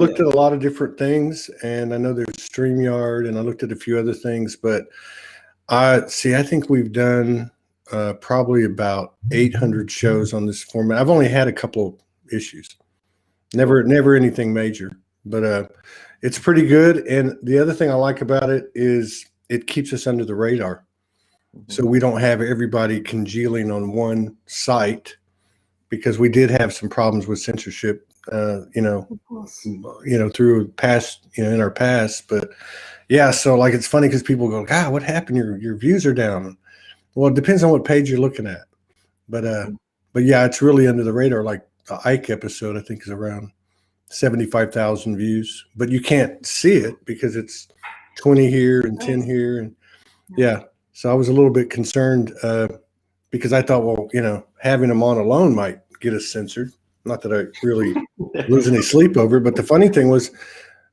looked at a lot of different things, and I know there's StreamYard, and I looked at a few other things, but I think we've done probably about 800 shows on this format. I've only had a couple issues, never anything major, but it's pretty good. And the other thing I like about it is it keeps us under the radar. So we don't have everybody congealing on one site, because we did have some problems with censorship, through past, in our past. But yeah, so like, it's funny because people go, God, what happened? Your views are down. Well, it depends on what page you're looking at. But yeah, it's really under the radar. Like the Ike episode, I think, is around 75,000 views, but you can't see it because it's 20 here and 10 here. And yeah. So I was a little bit concerned because I thought, well, having them on alone might get us censored. Not that I really lose any sleep over it, but the funny thing was,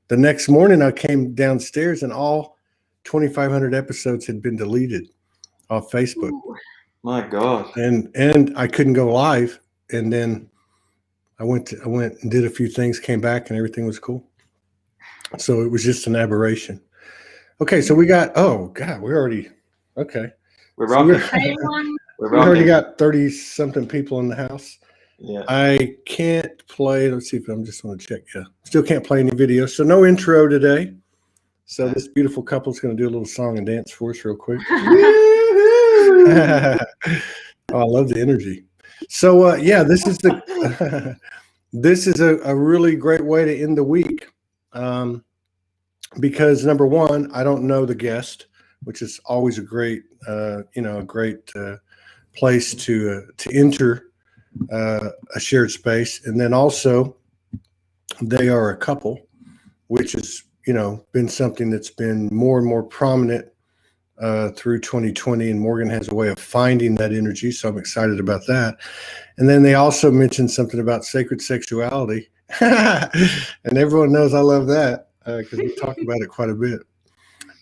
the next morning I came downstairs and all 2,500 episodes had been deleted off Facebook. Ooh. My God. And I couldn't go live. And then I went and did a few things, came back, and everything was cool. So it was just an aberration. Okay, so we got, oh God, we're already, okay. We're rocking. We already got 30-something people in the house. Yeah. I can't play. Let's see if I'm just going to check. Yeah, still can't play any video. So no intro today. So this beautiful couple is going to do a little song and dance for us real quick. Oh, I love the energy. So yeah, this is this is a really great way to end the week, because number one, I don't know the guest, which is always a great place to enter a shared space. And then also they are a couple, which has been something that's been more and more prominent through 2020, and Morgan has a way of finding that energy, so I'm excited about that. And then they also mentioned something about sacred sexuality, and everyone knows I love that because we talk about it quite a bit.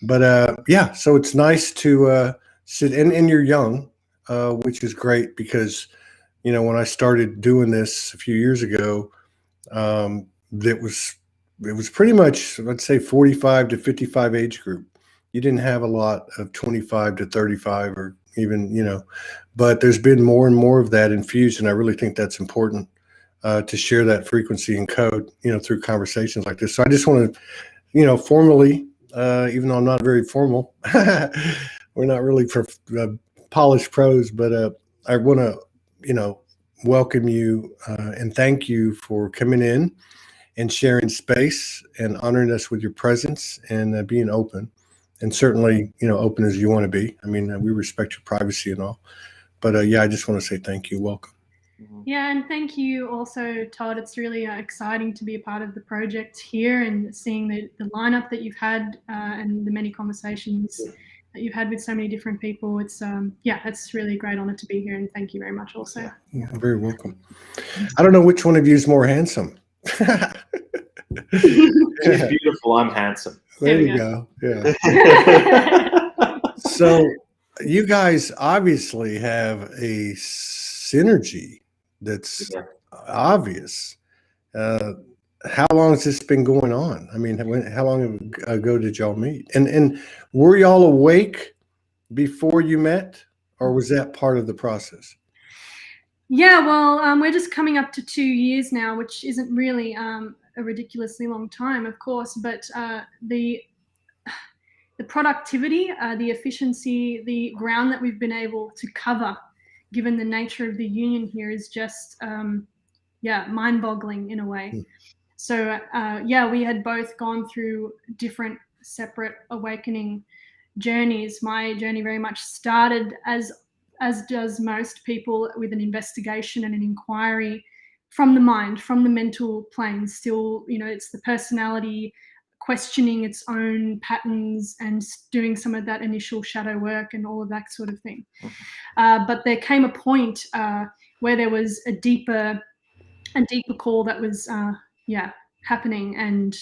But yeah, so it's nice to sit, and you're young, which is great, because when I started doing this a few years ago, it was pretty much, let's say, 45 to 55 age group. You didn't have a lot of 25 to 35, or even, but there's been more and more of that infused. And I really think that's important to share that frequency and code, through conversations like this. So I just want to, formally, even though I'm not very formal, we're not really polished pros, but I want to, welcome you and thank you for coming in and sharing space and honoring us with your presence and being open. And certainly, open as you want to be. I mean, we respect your privacy and all. But yeah, I just want to say thank you. Welcome. Yeah, and thank you also, Todd. It's really exciting to be a part of the project here and seeing the lineup that you've had and the many conversations that you've had with so many different people. It's it's really a great honor to be here, and thank you very much also. Yeah, very welcome. I don't know which one of you is more handsome. She's beautiful. I'm handsome. There you go. Yeah. So you guys obviously have a synergy that's obvious. How long has this been going on? I mean, how long ago did y'all meet? And were y'all awake before you met, or was that part of the process? Yeah, well, we're just coming up to 2 years now, which isn't really a ridiculously long time, of course, but the productivity, the efficiency, the ground that we've been able to cover, given the nature of the union here, is just mind-boggling in a way. So we had both gone through different separate awakening journeys. My journey very much started, as does most people, with an investigation and an inquiry from the mind, from the mental plane. Still, it's the personality questioning its own patterns and doing some of that initial shadow work and all of that sort of thing. But there came a point where there was a deeper call that was happening, and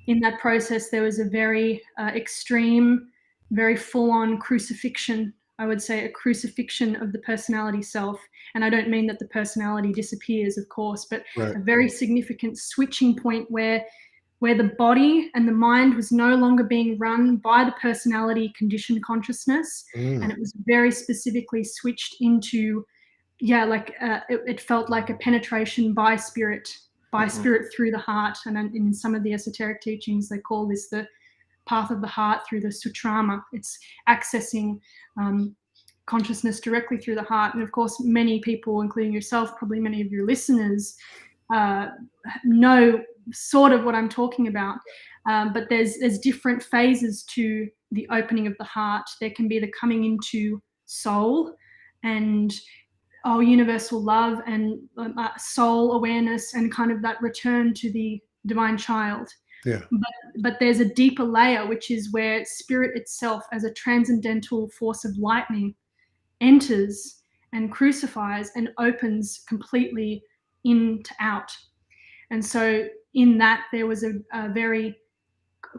in that process there was a very extreme, very full-on crucifixion. I would say a crucifixion of the personality self. And I don't mean that the personality disappears, of course, but a very significant switching point where where the body and the mind was no longer being run by the personality conditioned consciousness, and it was very specifically switched into, like it felt like a penetration by spirit through the heart. And in some of the esoteric teachings, they call this the path of the heart through the sutrama. It's accessing consciousness directly through the heart. And of course, many people, including yourself, probably many of your listeners, know sort of what I'm talking about. But there's different phases to the opening of the heart. There can be the coming into soul and universal love and soul awareness, and kind of that return to the divine child. Yeah. But there's a deeper layer, which is where spirit itself, as a transcendental force of lightning, enters and crucifies and opens completely in to out. And so in that, there was a very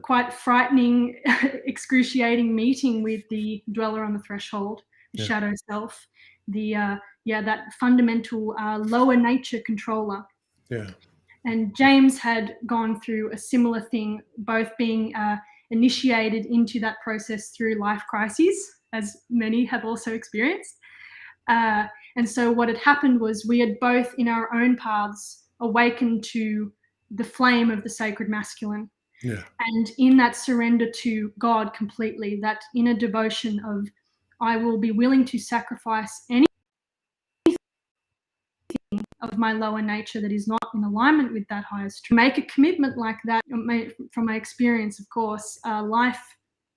quite frightening, excruciating meeting with the dweller on the threshold, the shadow self, that fundamental lower nature controller. Yeah. And James had gone through a similar thing, both being initiated into that process through life crises, as many have also experienced. And so what had happened was we had both, in our own paths, awakened to the flame of the sacred masculine. Yeah. And in that surrender to God completely, that inner devotion of, I will be willing to sacrifice anything of my lower nature that is not in alignment with that highest truth. Make a commitment like that, from my experience, of course, life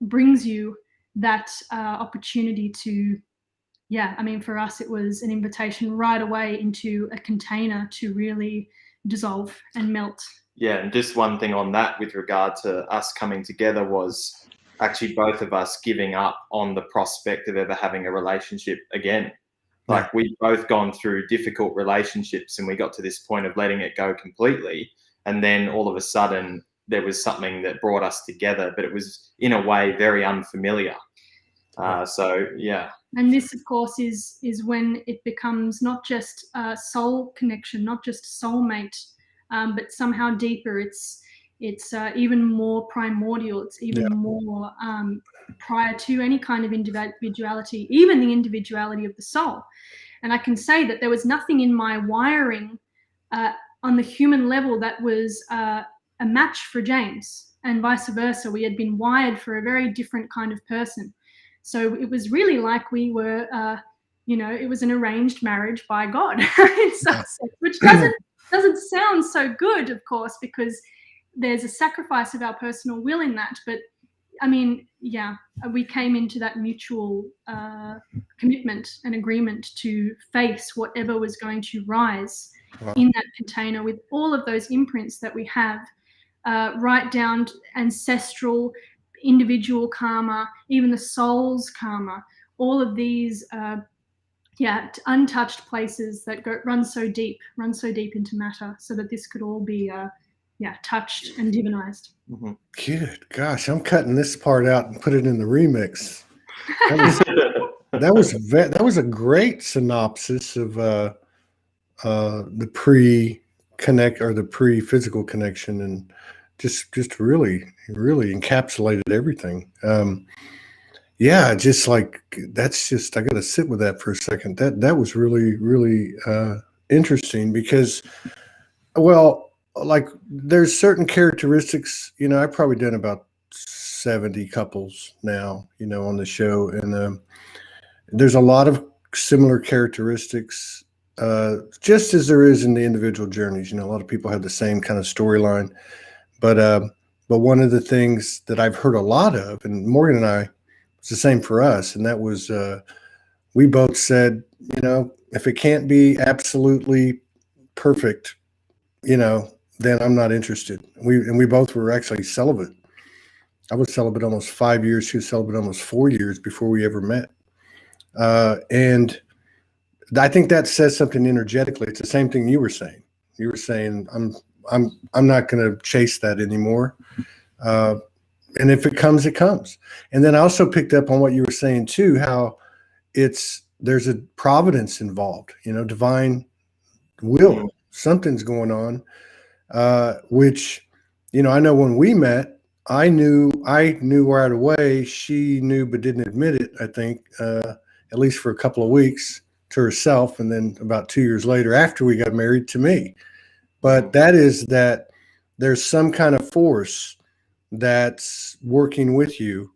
brings you that opportunity to, for us, it was an invitation right away into a container to really dissolve and melt. Yeah, and just one thing on that with regard to us coming together was actually both of us giving up on the prospect of ever having a relationship again. Like, we've both gone through difficult relationships and we got to this point of letting it go completely. And then all of a sudden there was something that brought us together, but it was in a way very unfamiliar. So, yeah. And this, of course, is when it becomes not just a soul connection, not just soulmate, but somehow deeper. It's even more primordial. It's even more prior to any kind of individuality, even the individuality of the soul. And I can say that there was nothing in my wiring on the human level that was a match for James, and vice versa. We had been wired for a very different kind of person. So it was really like we were, it was an arranged marriage by God, which doesn't sound so good, of course, because there's a sacrifice of our personal will in that. But we came into that mutual commitment and agreement to face whatever was going to rise in that container, with all of those imprints that we have, right down to ancestral, individual karma, even the soul's karma, all of these untouched places that run so deep into matter, so that this could all be touched and divinized. Mm-hmm. Good gosh, I'm cutting this part out and put it in the remix. That was a great synopsis of the pre-connect, or the pre-physical connection, and just really encapsulated everything. Just like, I got to sit with that for a second. That was really interesting, because, like, there's certain characteristics, I've probably done about 70 couples now, on the show, and there's a lot of similar characteristics, just as there is in the individual journeys. A lot of people have the same kind of storyline, but one of the things that I've heard a lot of, and Morgan and I, it's the same for us, and that was, we both said, if it can't be absolutely perfect, then I'm not interested. We both were actually celibate. I was celibate almost 5 years. She was celibate almost 4 years before we ever met. And I think that says something energetically. It's the same thing you were saying. You were saying, I'm not going to chase that anymore. And if it comes, it comes. And then I also picked up on what you were saying too, how there's a providence involved, divine will. Something's going on, which, I know when we met, I knew right away. She knew but didn't admit it, I think, at least for a couple of weeks to herself. And then about 2 years later, after we got married, to me. But that is that there's some kind of force that's working with you.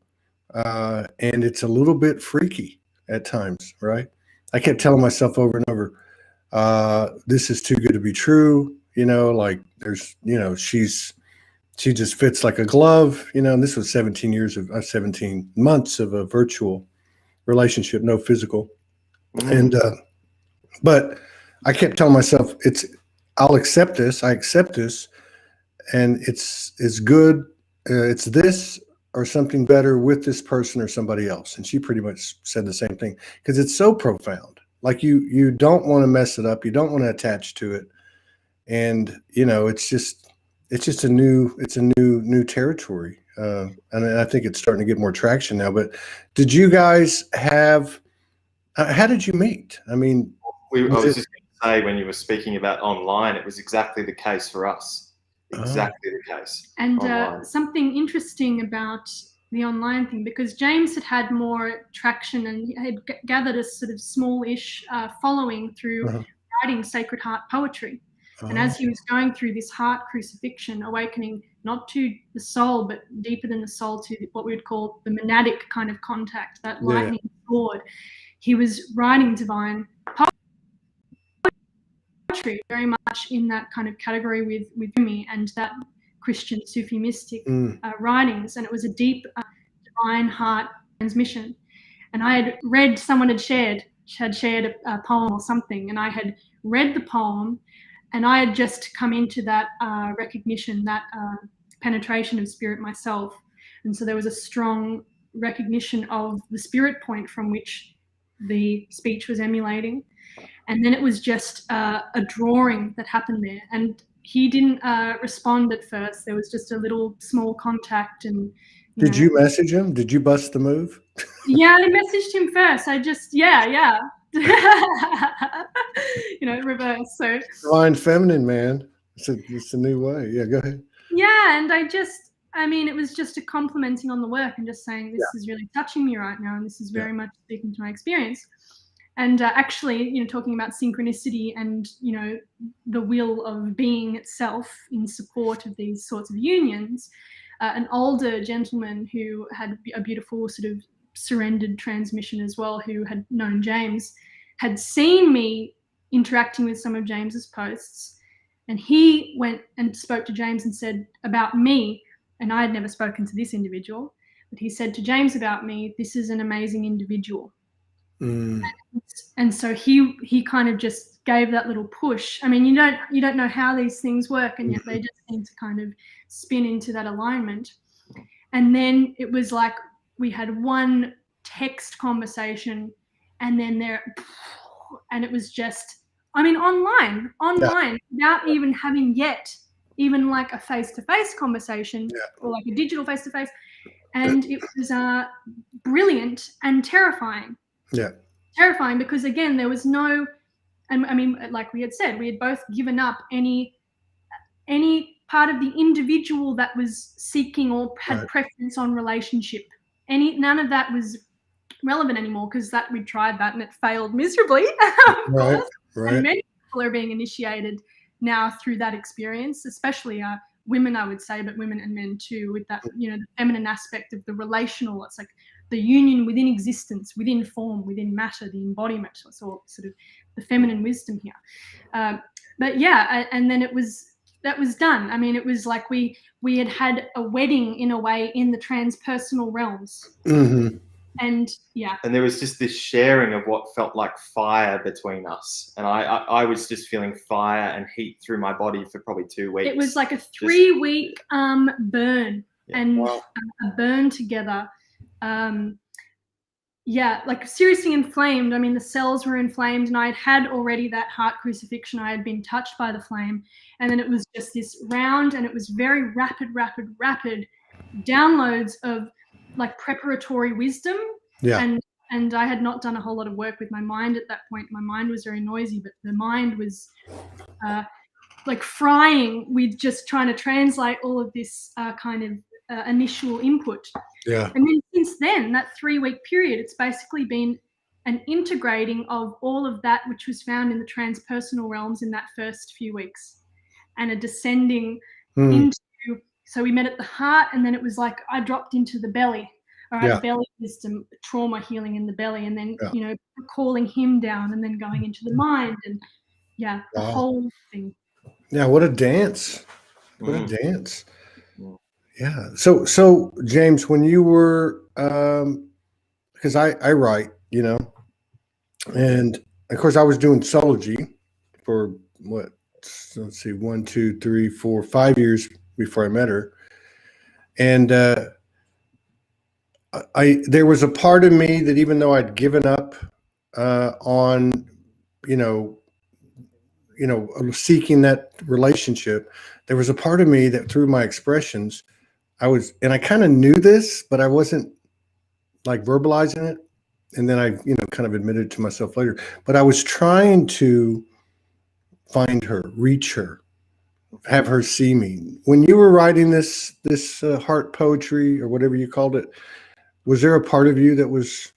And it's a little bit freaky at times, right? I kept telling myself over and over, this is too good to be true. Like there's, she just fits like a glove, and this was 17 months of a virtual relationship, no physical. And, but I kept telling myself I'll accept this. I accept this. And it's good. It's this or something better with this person or somebody else. And she pretty much said the same thing, because it's so profound. Like you don't want to mess it up. You don't want to attach to it. And, it's just a new territory. And I think it's starting to get more traction now. But did you guys have, how did you meet? I mean, I was just going to say, when you were speaking about online, it was exactly the case for us. Exactly the case. And something interesting about the online thing, because James had more traction and had gathered a sort of smallish following through writing Sacred Heart poetry. And as he was going through this heart crucifixion, awakening not to the soul, but deeper than the soul, to what we would call the monadic kind of contact, that lightning sword, he was writing divine poetry, very much in that kind of category with me and that Christian Sufi mystic writings. And it was a deep divine heart transmission. And I had read, someone had shared a poem or something, and I had read the poem, and I had just come into that recognition, that penetration of spirit myself. And so there was a strong recognition of the spirit point from which the speech was emulating. And then it was just a drawing that happened there. And he didn't respond at first. There was just a little small contact. And did you message him? Did you bust the move? Yeah, I messaged him first. I just, yeah. Reverse. So divine feminine, man. It's a new way. Yeah, go ahead. Yeah, and it was just a complimenting on the work and just saying, this is really touching me right now, and this is very much speaking to my experience. And actually, talking about synchronicity and, the will of being itself in support of these sorts of unions, an older gentleman who had a beautiful sort of surrendered transmission as well, who had known James, had seen me interacting with some of James's posts, and he went and spoke to James and said about me, and I had never spoken to this individual, but he said to James about me, this is an amazing individual. And so he kind of just gave that little push. I mean, you don't know how these things work, and yet they just seem to kind of spin into that alignment. And then it was like we had one text conversation, and then and it was just, online, without even having yet even like a face-to-face conversation or like a digital face-to-face. And it was brilliant and terrifying. Yeah. Terrifying because, again, there was no, and like we had said, we had both given up any part of the individual that was seeking or had preference on relationship. None of that was relevant anymore, because we tried that and it failed miserably. Right. And many people are being initiated now through that experience, especially women, I would say, but women and men too, with that, the feminine aspect of the relational. It's like the union within existence, within form, within matter, the embodiment, so sort of the feminine wisdom here. But yeah, and then that was done. It was like we had a wedding in a way in the transpersonal realms. Mm-hmm. And there was just this sharing of what felt like fire between us, and I was just feeling fire and heat through my body for probably 2 weeks. It was like a 3-week burn, and a burn together. Like seriously inflamed. The cells were inflamed, and I had already that heart crucifixion. I had been touched by the flame, and then it was just this round, and it was very rapid downloads of like preparatory wisdom. And I had not done a whole lot of work with my mind at that point. My mind was very noisy, but the mind was like frying with just trying to translate all of this kind of initial input. Yeah. And then since then, that 3-week period, it's basically been an integrating of all of that which was found in the transpersonal realms in that first few weeks, and a descending into, so we met at the heart, and then it was like I dropped into the belly. All right, belly wisdom, trauma healing in the belly, and then you know, calling him down, and then going into the mind, and the whole thing. Yeah, what a dance! What a dance! Yeah. So James, when you were, because I write, you know, and of course I was doing Soulogy for what? Let's see, 1, 2, 3, 4, 5 years before I met her, and there was a part of me that, even though I'd given up on, you know, seeking that relationship, there was a part of me that, through my expressions, and I kind of knew this, but I wasn't like verbalizing it. And then I, kind of admitted to myself later, but I was trying to find her, reach her, have her see me. When you were writing this heart poetry, or whatever you called it, was there a part of you that was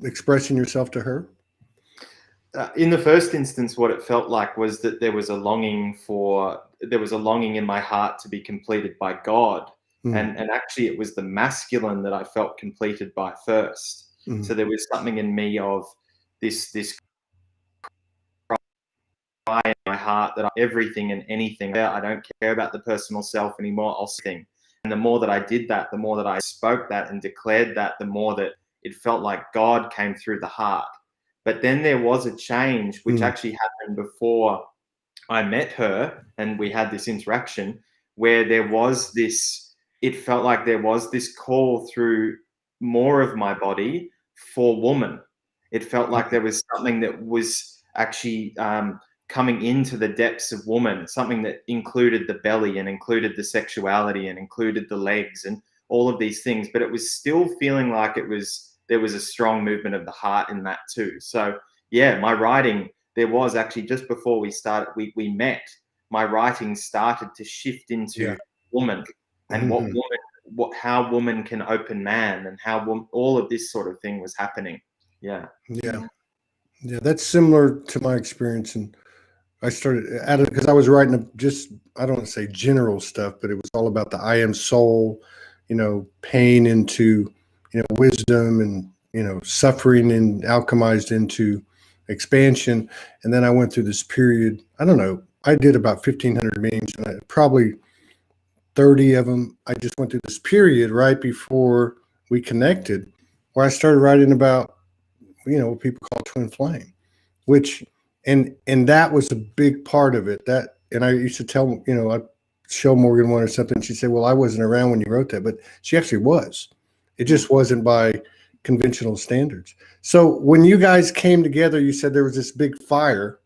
expressing yourself to her? In the first instance, what it felt like was that there was a longing in my heart to be completed by God. And actually it was the masculine that I felt completed by first. So there was something in me of this cry in my heart that everything and anything, I don't care about the personal self anymore, I'll sing. And the more that I did that, the more that I spoke that and declared that, the more that it felt like God came through the heart. But then there was a change which actually happened before I met her and we had this interaction, where there was this, it felt like there was this call through more of my body for woman. It felt like there was something that was actually coming into the depths of woman, something that included the belly and included the sexuality and included the legs and all of these things. But it was still feeling like there was a strong movement of the heart in that too. So yeah, my writing, there was actually, just before we met, my writing started to shift into woman and how woman can open man, and how all of this sort of thing was happening. Yeah. That's similar to my experience. And I started because I was writing I don't want to say general stuff, but it was all about the I am soul, pain into, wisdom, and, suffering, and alchemized into expansion. And then I went through this period. I don't know. I did about 1,500 meetings, and probably 30 of them, I just went through this period right before we connected, where I started writing about, what people call twin flame, which, and that was a big part of it. And I used to tell, I'd show Morgan one or something. She'd say, well, I wasn't around when you wrote that, but she actually was. It just wasn't by conventional standards. So when you guys came together, you said there was this big fire.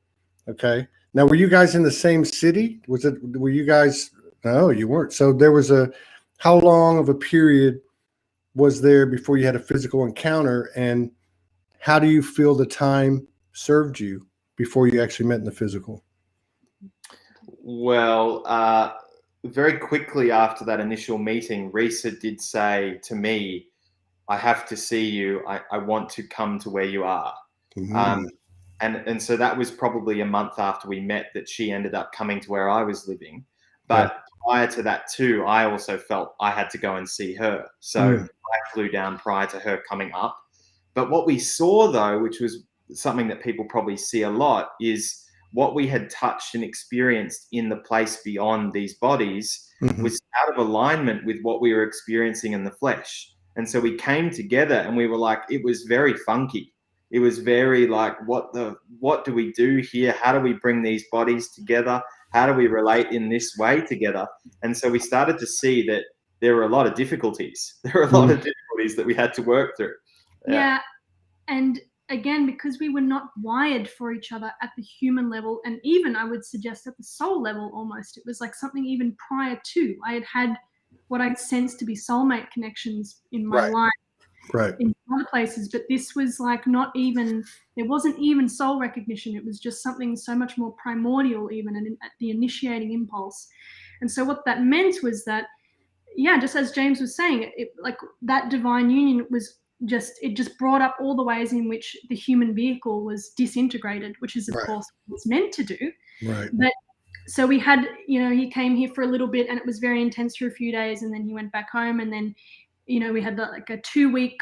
Okay. Now, were you guys in the same city? Were you guys? No, you weren't. So there was how long of a period was there before you had a physical encounter, and how do you feel the time served you before you actually met in the physical? Well, very quickly after that initial meeting, Risa did say to me, I have to see you. I want to come to where you are. And so that was probably a month after we met that she ended up coming to where I was living. But prior to that too, I also felt I had to go and see her. So I flew down prior to her coming up. But what we saw, though, which was something that people probably see a lot, is what we had touched and experienced in the place beyond these bodies was out of alignment with what we were experiencing in the flesh. And so we came together and we were like, it was very funky. It was very like, what do we do here? How do we bring these bodies together? How do we relate in this way together? And so we started to see that there were a lot of difficulties. There were a lot of difficulties that we had to work through. Yeah. And again, because we were not wired for each other at the human level, and even I would suggest at the soul level almost, it was like something even prior to. I had what I'd sensed to be soulmate connections in my life. Right. in other places, but this was like not even, there wasn't even soul recognition. It was just something so much more primordial, even, and the initiating impulse. And so what that meant was that, yeah, just as James was saying, like that divine union was just, it just brought up all the ways in which the human vehicle was disintegrated, which is of Right. course what it's meant to do. Right. But so we had, you know, he came here for a little bit and it was very intense for a few days, and then he went back home, and then, you know, we had like a 2-week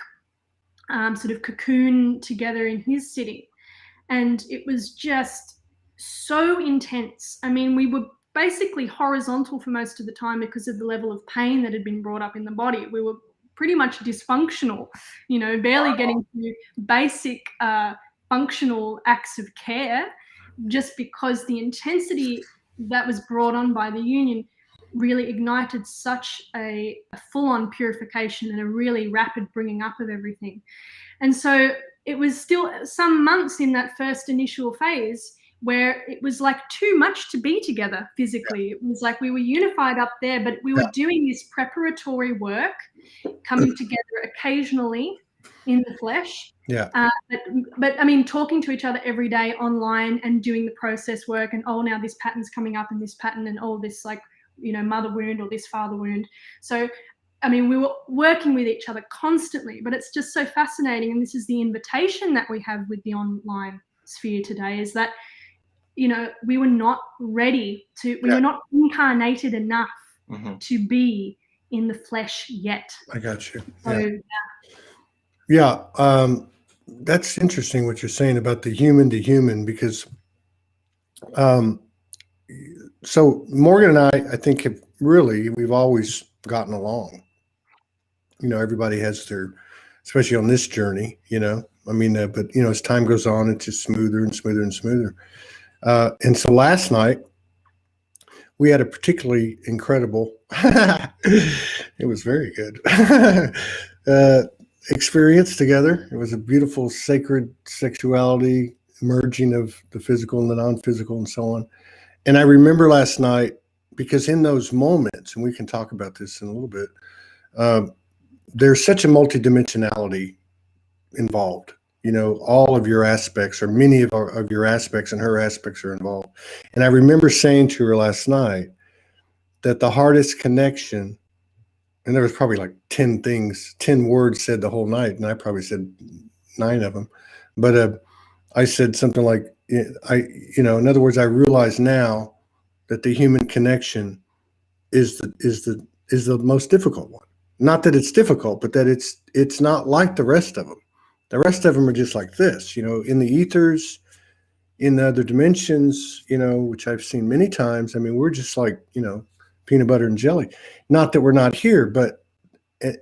sort of cocoon together in his city, and it was just so intense. I mean, we were basically horizontal for most of the time because of the level of pain that had been brought up in the body. We were pretty much dysfunctional, you know, barely getting to basic functional acts of care, just because the intensity that was brought on by the union really ignited such a full-on purification and a really rapid bringing up of everything. And so it was still some months in that first initial phase where it was like too much to be together physically. It was like we were unified up there, but we were doing this preparatory work, coming together occasionally in the flesh. Yeah. But I mean, talking to each other every day online and doing the process work, and oh, now this pattern's coming up and this pattern, and all this, like, you know, mother wound or this father wound. So I mean, we were working with each other constantly, but it's just so fascinating. And this is the invitation that we have with the online sphere today, is that, you know, we were not ready to, we were not incarnated enough to be in the flesh yet. I got you. So, That's interesting what you're saying about the human to human, because so Morgan and I think we've always gotten along. You know, everybody has their, especially on this journey, you know, I mean, but, you know, as time goes on, it's just smoother and smoother and smoother. And so last night we had a particularly incredible, it was very good, experience together. It was a beautiful, sacred sexuality, merging of the physical and the non-physical and so on. And I remember last night, because in those moments, and we can talk about this in a little bit, there's such a multidimensionality involved. You know, all of your aspects, or many of your aspects and her aspects, are involved. And I remember saying to her last night that the hardest connection, and there was probably like 10 words said the whole night, and I probably said 9 of them. But I said something like, you know, in other words, I realize now that the human connection is the most difficult one. Not that it's difficult, but that it's not like the rest of them. The rest of them are just like this, you know, in the ethers, in the other dimensions, you know, which I've seen many times. I mean, we're just like, you know, peanut butter and jelly. Not that we're not here, but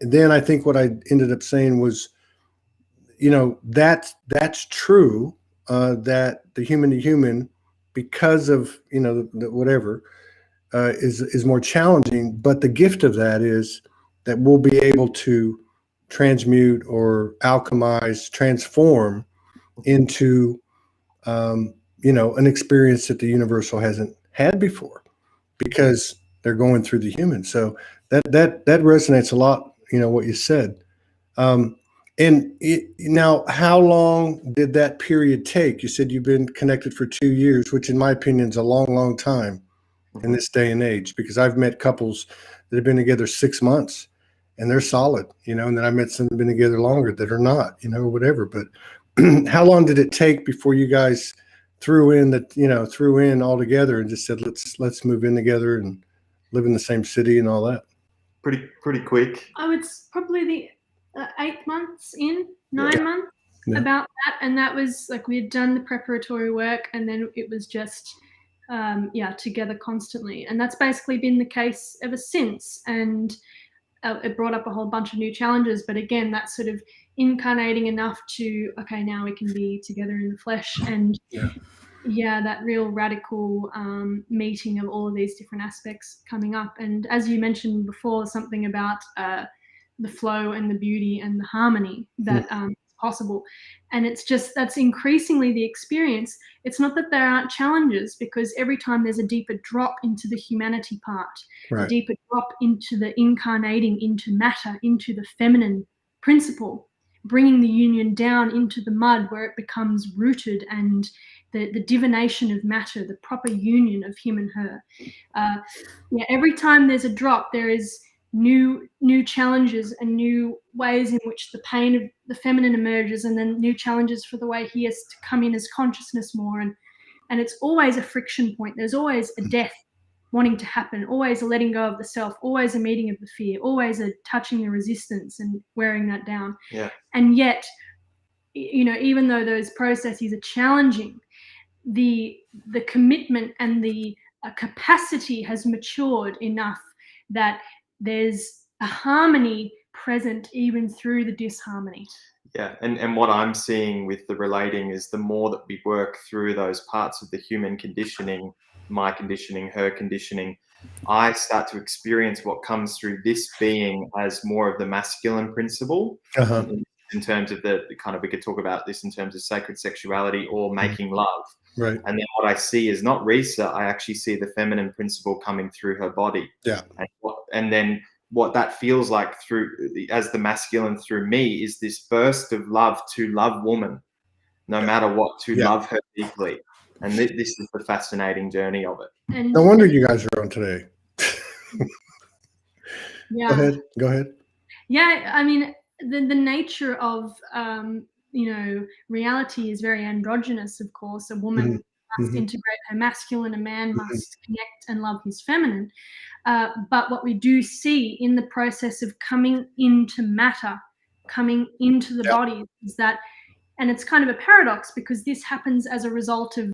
then I think what I ended up saying was, you know, that's true, that the human to human, because of, you know, the whatever, is more challenging. But the gift of that is that we'll be able to transmute or alchemize, transform into, you know, an experience that the universal hasn't had before, because they're going through the human. So that resonates a lot, you know, what you said. Now, how long did that period take? You said you've been connected for 2 years, which in my opinion is a long, long time in this day and age, because I've met couples that have been together 6 months and they're solid, you know, and then I met some that have been together longer that are not, you know, or whatever. But how long did it take before you guys threw in all together and just said, let's move in together and live in the same city and all that? Pretty quick. Oh, it's probably the 8 months in, 9 months, about that. And that was like, we had done the preparatory work, and then it was just, together constantly. And that's basically been the case ever since. And it brought up a whole bunch of new challenges. But again, that's sort of incarnating enough to, okay, now we can be together in the flesh. And that real radical meeting of all of these different aspects coming up. And as you mentioned before, something about the flow and the beauty and the harmony that is possible. And it's just, that's increasingly the experience. It's not that there aren't challenges, because every time there's a deeper drop into the humanity part, a deeper drop into the incarnating into matter, into the feminine principle, bringing the union down into the mud where it becomes rooted, and the divination of matter, the proper union of him and her. Yeah, every time there's a drop, there is new challenges and new ways in which the pain of the feminine emerges, and then new challenges for the way he has to come in as consciousness more. And it's always a friction point. There's always a death wanting to happen, always a letting go of the self, always a meeting of the fear, always a touching the resistance and wearing that down. Yeah. And yet, you know, even though those processes are challenging, the commitment and the capacity has matured enough that there's a harmony present even through the disharmony. Yeah, and what I'm seeing with the relating is the more that we work through those parts of the human conditioning, my conditioning, her conditioning, I start to experience what comes through this being as more of the masculine principle. In terms of the kind of, we could talk about this in terms of sacred sexuality or making love. Right. And then what I see is not Risa, I actually see the feminine principle coming through her body. Yeah. And then what that feels like through, as the masculine through me, is this burst of love to love woman, no matter what, to love her deeply. And this is the fascinating journey of it. And no wonder you guys are on today. Yeah. Go ahead. Yeah, I mean, the nature of you know, reality is very androgynous, of course. A woman must integrate her masculine, a man must connect and love his feminine. But what we do see in the process of coming into matter, coming into the body, is that, and it's kind of a paradox, because this happens as a result of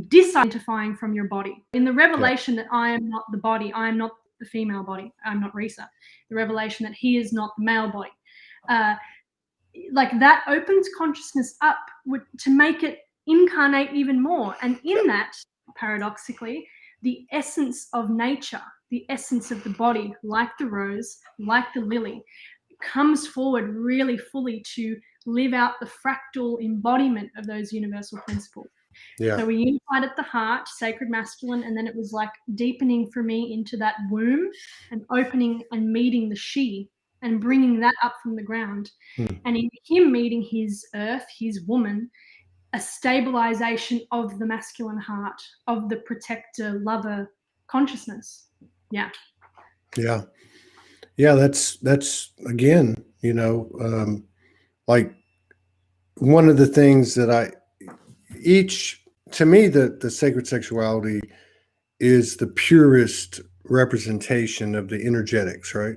disidentifying from your body. In the revelation that I am not the body, I am not the female body, I'm not Risa. The revelation that he is not the male body. Like that opens consciousness up to make it incarnate even more. And in that, paradoxically, the essence of nature, the essence of the body, like the rose, like the lily, comes forward really fully to live out the fractal embodiment of those universal principles. Yeah. So we unified at the heart, sacred masculine, and then it was like deepening for me into that womb and opening and meeting the she and bringing that up from the ground. And in him meeting his earth, his woman, a stabilization of the masculine heart, of the protector, lover consciousness. Yeah. Yeah. Yeah. That's again, you know, like one of the things that to me, the sacred sexuality is the purest representation of the energetics, right?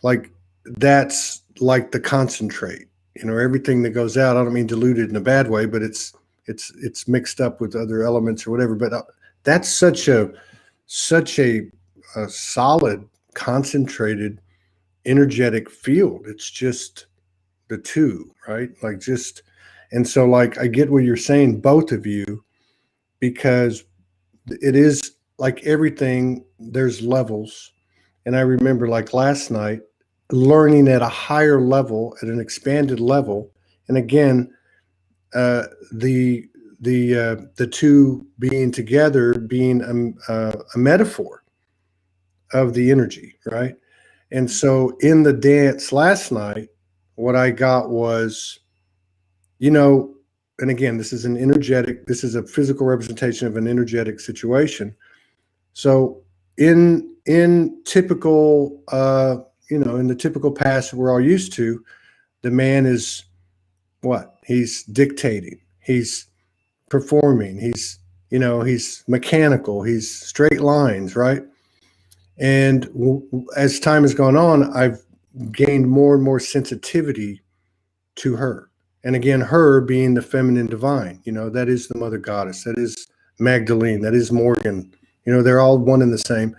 Like that's like the concentrate, you know, everything that goes out, I don't mean diluted in a bad way, but it's mixed up with other elements or whatever. But that's such a solid, concentrated, energetic field. It's just the two, right? Like just, and so like, I get what you're saying, both of you, because it is like everything, there's levels. And I remember like last night, learning at a higher level, at an expanded level. And again, the two being together, being a metaphor of the energy, right? And so in the dance last night, what I got was, you know, and again, this is a physical representation of an energetic situation. So in typical, you know, in the typical past we're all used to, the man is what? He's dictating, he's performing, he's, you know, he's mechanical, he's straight lines, right? And as time has gone on, I've gained more and more sensitivity to her. And again, her being the feminine divine, you know, that is the mother goddess, that is Magdalene, that is Morgan, you know, they're all one and the same.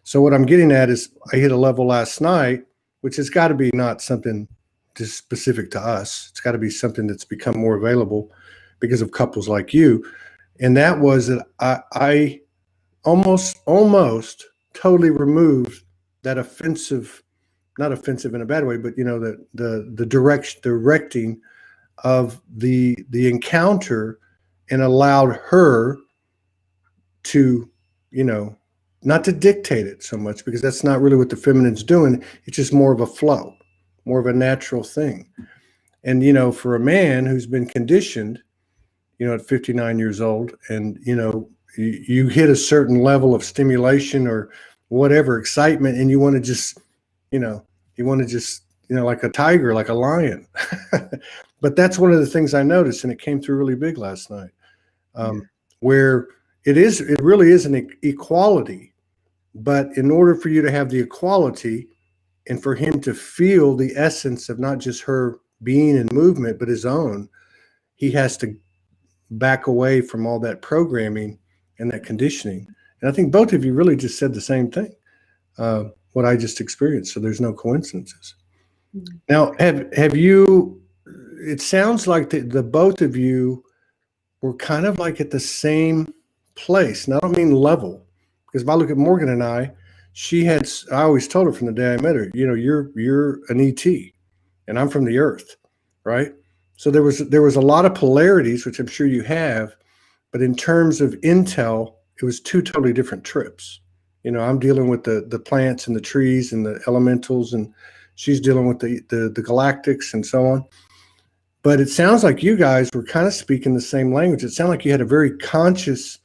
So what I'm getting at is I hit a level last night, which has got to be not something just specific to us. It's got to be something that's become more available because of couples like you. And that was that I almost totally removed that offensive, not offensive in a bad way, but you know, the directing of the encounter, and allowed her to, you know, not to dictate it so much, because that's not really what the feminine's doing. It's just more of a flow. more of a natural thing. And, you know, for a man who's been conditioned, you know, at 59 years old, and, you know, you hit a certain level of stimulation or whatever, excitement, and you want to just, you know, like a tiger, like a lion. But that's one of the things I noticed, and it came through really big last night, where it really is an equality. But in order for you to have the equality and for him to feel the essence of not just her being in movement, but his own, he has to back away from all that programming and that conditioning. And I think both of you really just said the same thing, what I just experienced. So there's no coincidences. Mm-hmm. Now, have you, it sounds like the both of you were kind of like at the same place. And I don't mean level, because if I look at Morgan and I always told her from the day I met her, you know, you're an ET and I'm from the earth, right? So there was a lot of polarities, which I'm sure you have, but in terms of intel, it was two totally different trips. You know, I'm dealing with the plants and the trees and the elementals, and she's dealing with the galactics and so on. But it sounds like you guys were kind of speaking the same language. It sounded like you had a very conscious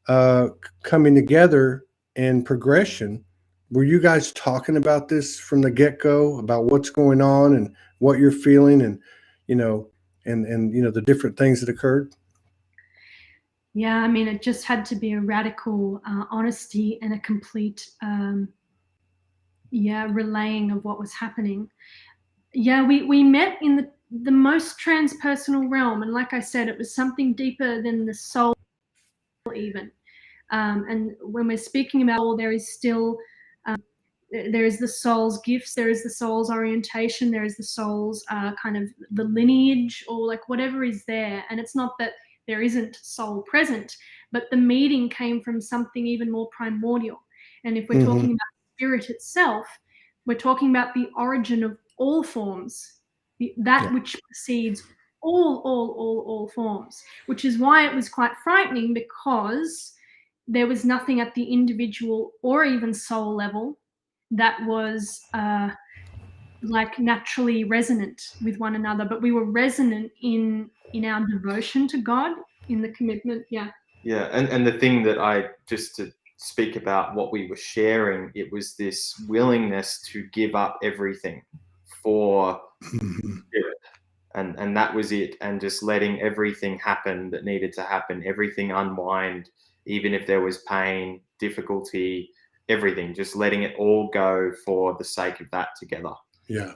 coming together and progression. Were you guys talking about this from the get-go, about what's going on and what you're feeling, and you know, and you know, the different things that occurred? Yeah, I mean, it just had to be a radical honesty and a complete relaying of what was happening. Yeah, we met in the most transpersonal realm, and like I said, it was something deeper than the soul even. And when we're speaking about soul, there is still there is the soul's gifts, there is the soul's orientation, there is the soul's kind of the lineage, or like whatever is there. And it's not that there isn't soul present, but the meeting came from something even more primordial. And if we're talking about spirit itself, we're talking about the origin of all forms, which precedes all forms, which is why it was quite frightening, because there was nothing at the individual or even soul level that was like naturally resonant with one another, but we were resonant in our devotion to God, in the commitment. Yeah, and the thing that just to speak about what we were sharing, it was this willingness to give up everything for spirit, and that was it, and just letting everything happen that needed to happen, everything unwind, even if there was pain, difficulty, everything, just letting it all go for the sake of that together. Yeah.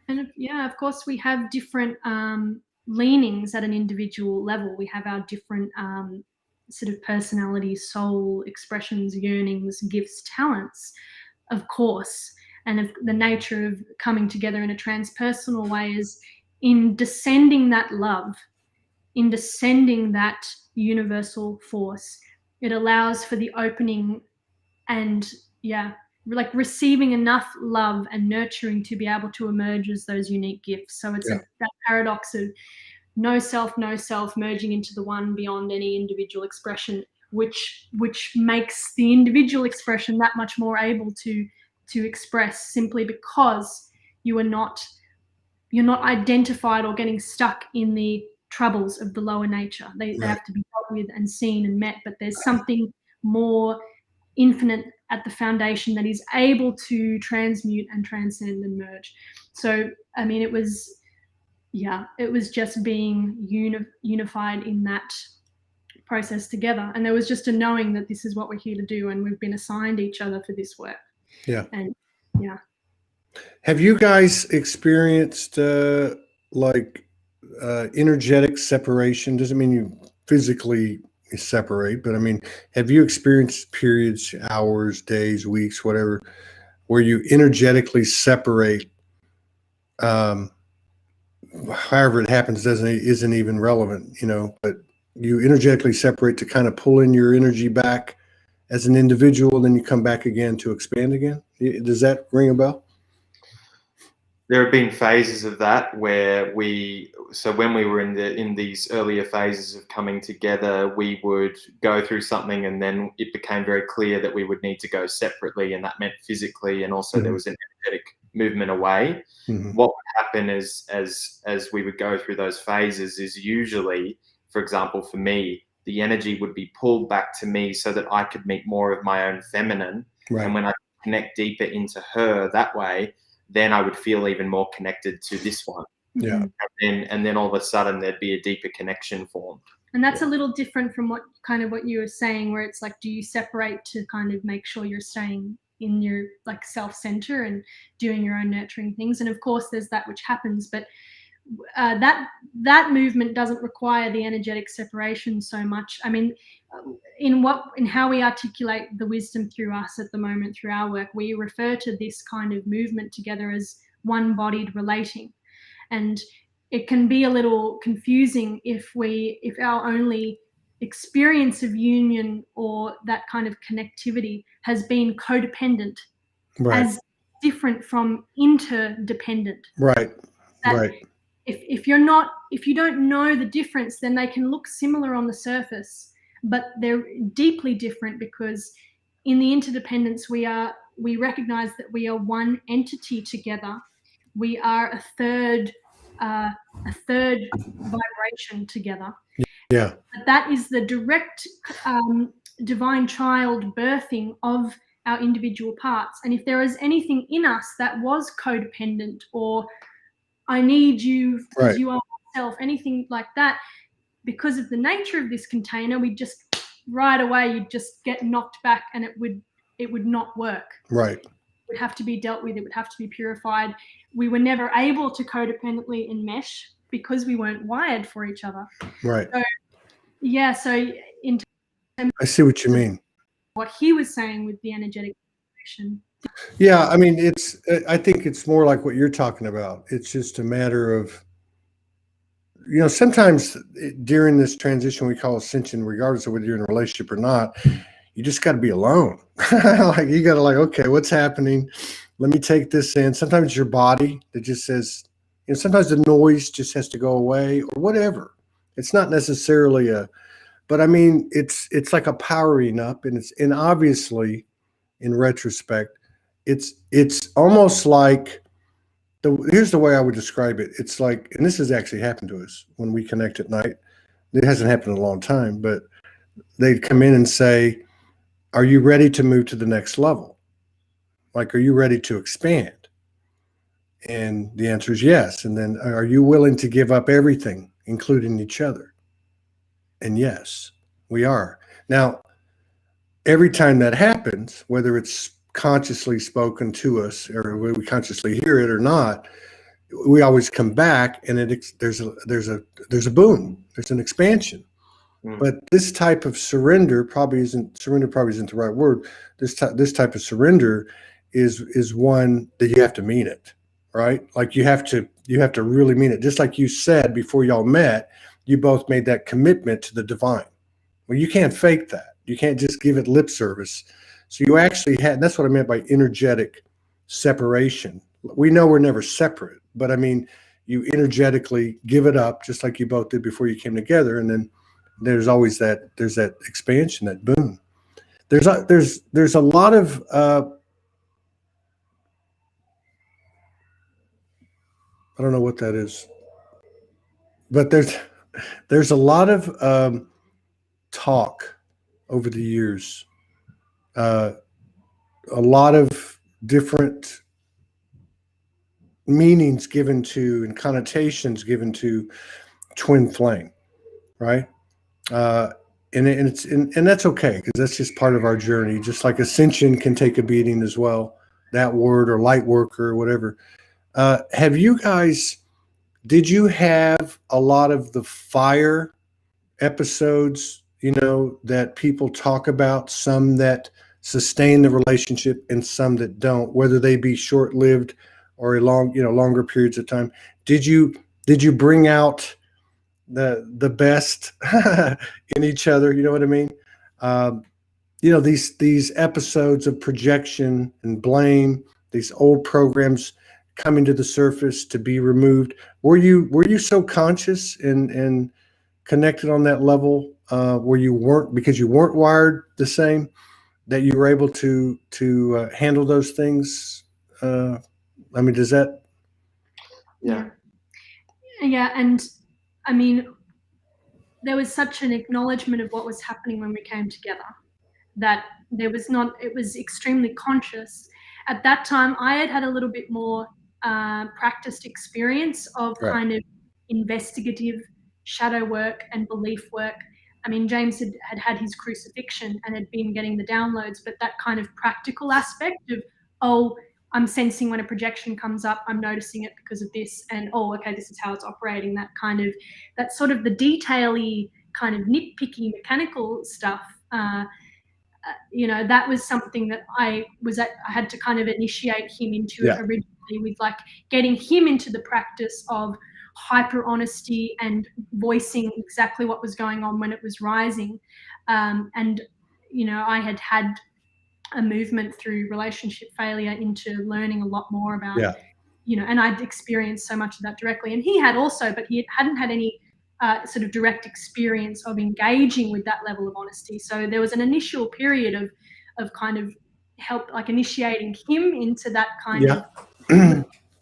And of course we have different leanings at an individual level. We have our different sort of personalities, soul expressions, yearnings, gifts, talents, of course. And of the nature of coming together in a transpersonal way is in descending that love, in descending that universal force. It allows for the opening and like receiving enough love and nurturing to be able to emerge as those unique gifts. So it's that paradox of no self merging into the one beyond any individual expression, which makes the individual expression that much more able to express, simply because you're not identified or getting stuck in the troubles of the lower nature. They have to be dealt with and seen and met, but there's something more infinite at the foundation that is able to transmute and transcend and merge. So, I mean, it was just being unified in that process together. And there was just a knowing that this is what we're here to do, and we've been assigned each other for this work. Yeah. And have you guys experienced energetic separation? Doesn't mean you physically separate, but I mean, have you experienced periods, hours, days, weeks, whatever, where you energetically separate? However it happens isn't even relevant, you know, but you energetically separate to kind of pull in your energy back as an individual, and then you come back again to expand again. Does that ring a bell? There have been phases of that where when we were in these earlier phases of coming together, we would go through something, and then it became very clear that we would need to go separately, and that meant physically, and also there was an energetic movement away. What would happen as we would go through those phases is usually, for example, for me, the energy would be pulled back to me so that I could meet more of my own feminine. Right. And when I connect deeper into her that way, then I would feel even more connected to this one. Yeah. And then all of a sudden there'd be a deeper connection formed. And that's a little different from what you were saying, where it's like, do you separate to kind of make sure you're staying in your like self-center and doing your own nurturing things? And of course there's that which happens, but that movement doesn't require the energetic separation so much. I mean, in how we articulate the wisdom through us at the moment through our work, we refer to this kind of movement together as one-bodied relating, and it can be a little confusing if our only experience of union or that kind of connectivity has been codependent, Right. as different from interdependent. Right. Right. If you don't know the difference, then they can look similar on the surface, but they're deeply different, because in the interdependence we recognize that we are one entity together. We are a third vibration together. Yeah. But that is the direct divine child birthing of our individual parts. And if there is anything in us that was codependent, or I need you because Right. you are myself, anything like that, because of the nature of this container, we just right away you'd just get knocked back, and it would not work. Right. It would have to be dealt with. It would have to be purified. We were never able to codependently enmesh because we weren't wired for each other. Right. So, yeah. So in terms I see what you mean. of what he was saying with the energetic vibration. Yeah, I mean, I think it's more like what you're talking about. It's just a matter of, sometimes during this transition we call ascension, regardless of whether you're in a relationship or not, you just got to be alone. Like you got to okay, what's happening? Let me take this in. Sometimes your body that just says, sometimes the noise just has to go away or whatever. It's not necessarily but I mean, it's like a powering up, and obviously in retrospect, it's almost like here's the way I would describe it. It's like, and this has actually happened to us when we connect at night. It hasn't happened in a long time, but they'd come in and say, are you ready to move to the next level? Like, are you ready to expand? And the answer is yes. And then, are you willing to give up everything, including each other? And yes, we are. Now, every time that happens, whether it's consciously spoken to us or we consciously hear it or not, we always come back, and there's a boom, there's an expansion. But this type of surrender probably isn't the right word. This type of surrender is one that you have to mean it, right? Like you have to really mean it. Just like you said before y'all met, you both made that commitment to the divine. Well, you can't fake that. You can't just give it lip service. So you actually had, that's what I meant by energetic separation. We know we're never separate, but I mean, you energetically give it up just like you both did before you came together. And then there's that expansion, that boom. There's a lot of, I don't know what that is, but there's a lot of talk over the years, a lot of different meanings given to and connotations given to twin flame, right? And that's okay, because that's just part of our journey. Just like ascension can take a beating as well, that word, or light worker or whatever. Did you have a lot of the fire episodes, that people talk about, some that sustain the relationship and some that don't, whether they be short-lived or longer periods of time? Did you bring out the best in each other? You know what I mean? These episodes of projection and blame, these old programs coming to the surface to be removed. Were you so conscious and connected on that level where you weren't, because you weren't wired the same, that you were able to handle those things? I mean, does that? Yeah. Yeah, and I mean, there was such an acknowledgement of what was happening when we came together that there was not, it was extremely conscious. At that time, I had a little bit more practiced experience of Right. kind of investigative shadow work and belief work. I mean, James had his crucifixion and had been getting the downloads, but that kind of practical aspect of, oh, I'm sensing when a projection comes up, I'm noticing it because of this, and oh, okay, this is how it's operating. That kind of, that sort of the detail-y, kind of nitpicky mechanical stuff. You know, that was something that I had to kind of initiate him into originally, with like getting him into the practice of hyper honesty and voicing exactly what was going on when it was rising. And, you know, I had a movement through relationship failure into learning a lot more about, you know, and I'd experienced so much of that directly. And he had also, but he hadn't had any sort of direct experience of engaging with that level of honesty. So there was an initial period of kind of help, like initiating him into that kind of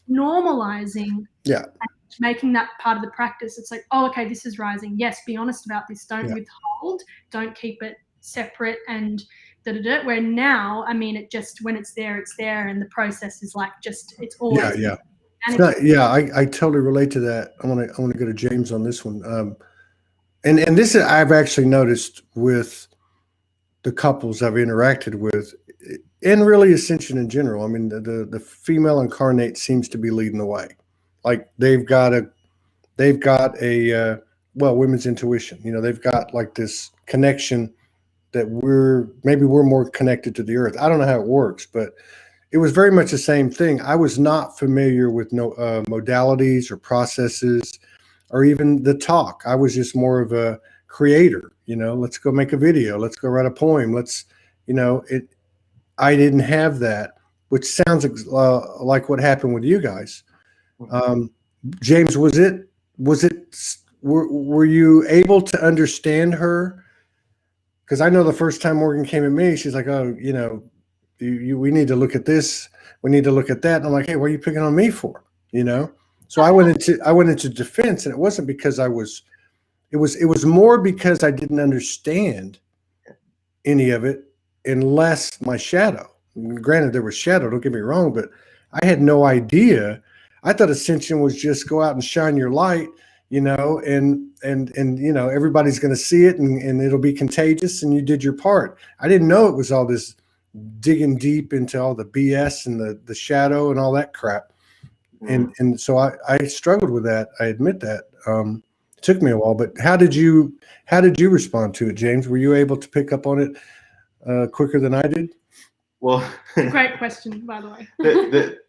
normalizing, and making that part of the practice. It's like, oh, okay, this is rising. Yes, be honest about this. Don't withhold. Don't keep it separate and da-da-da. Where now, I mean, it just, when it's there, and the process is like just, it's always I totally relate to that. I want to go to James on this one. And this is, I've actually noticed with the couples I've interacted with, and really Ascension in general. I mean, the female incarnate seems to be leading the way. Like they've got a women's intuition. You know, they've got like this connection that we're more connected to the earth. I don't know how it works, but it was very much the same thing. I was not familiar with modalities or processes or even the talk. I was just more of a creator, you know, let's go make a video. Let's go write a poem. Let's, you know, I didn't have that, which sounds like what happened with you guys. James, were you able to understand her? Because I know the first time Morgan came at me, she's like, oh, you know, we need to look at this. We need to look at that. And I'm like, hey, what are you picking on me for? You know? So I went into defense, and it wasn't because it was more because I didn't understand any of it unless my shadow. Granted, there was shadow, don't get me wrong, but I had no idea. I thought Ascension was just go out and shine your light, you know, and you know, everybody's going to see it and it'll be contagious and you did your part. I didn't know it was all this digging deep into all the BS and the shadow and all that crap. And so I struggled with that. I admit that. It took me a while, but how did you respond to it, James? Were you able to pick up on it quicker than I did? Well, great question, by the way.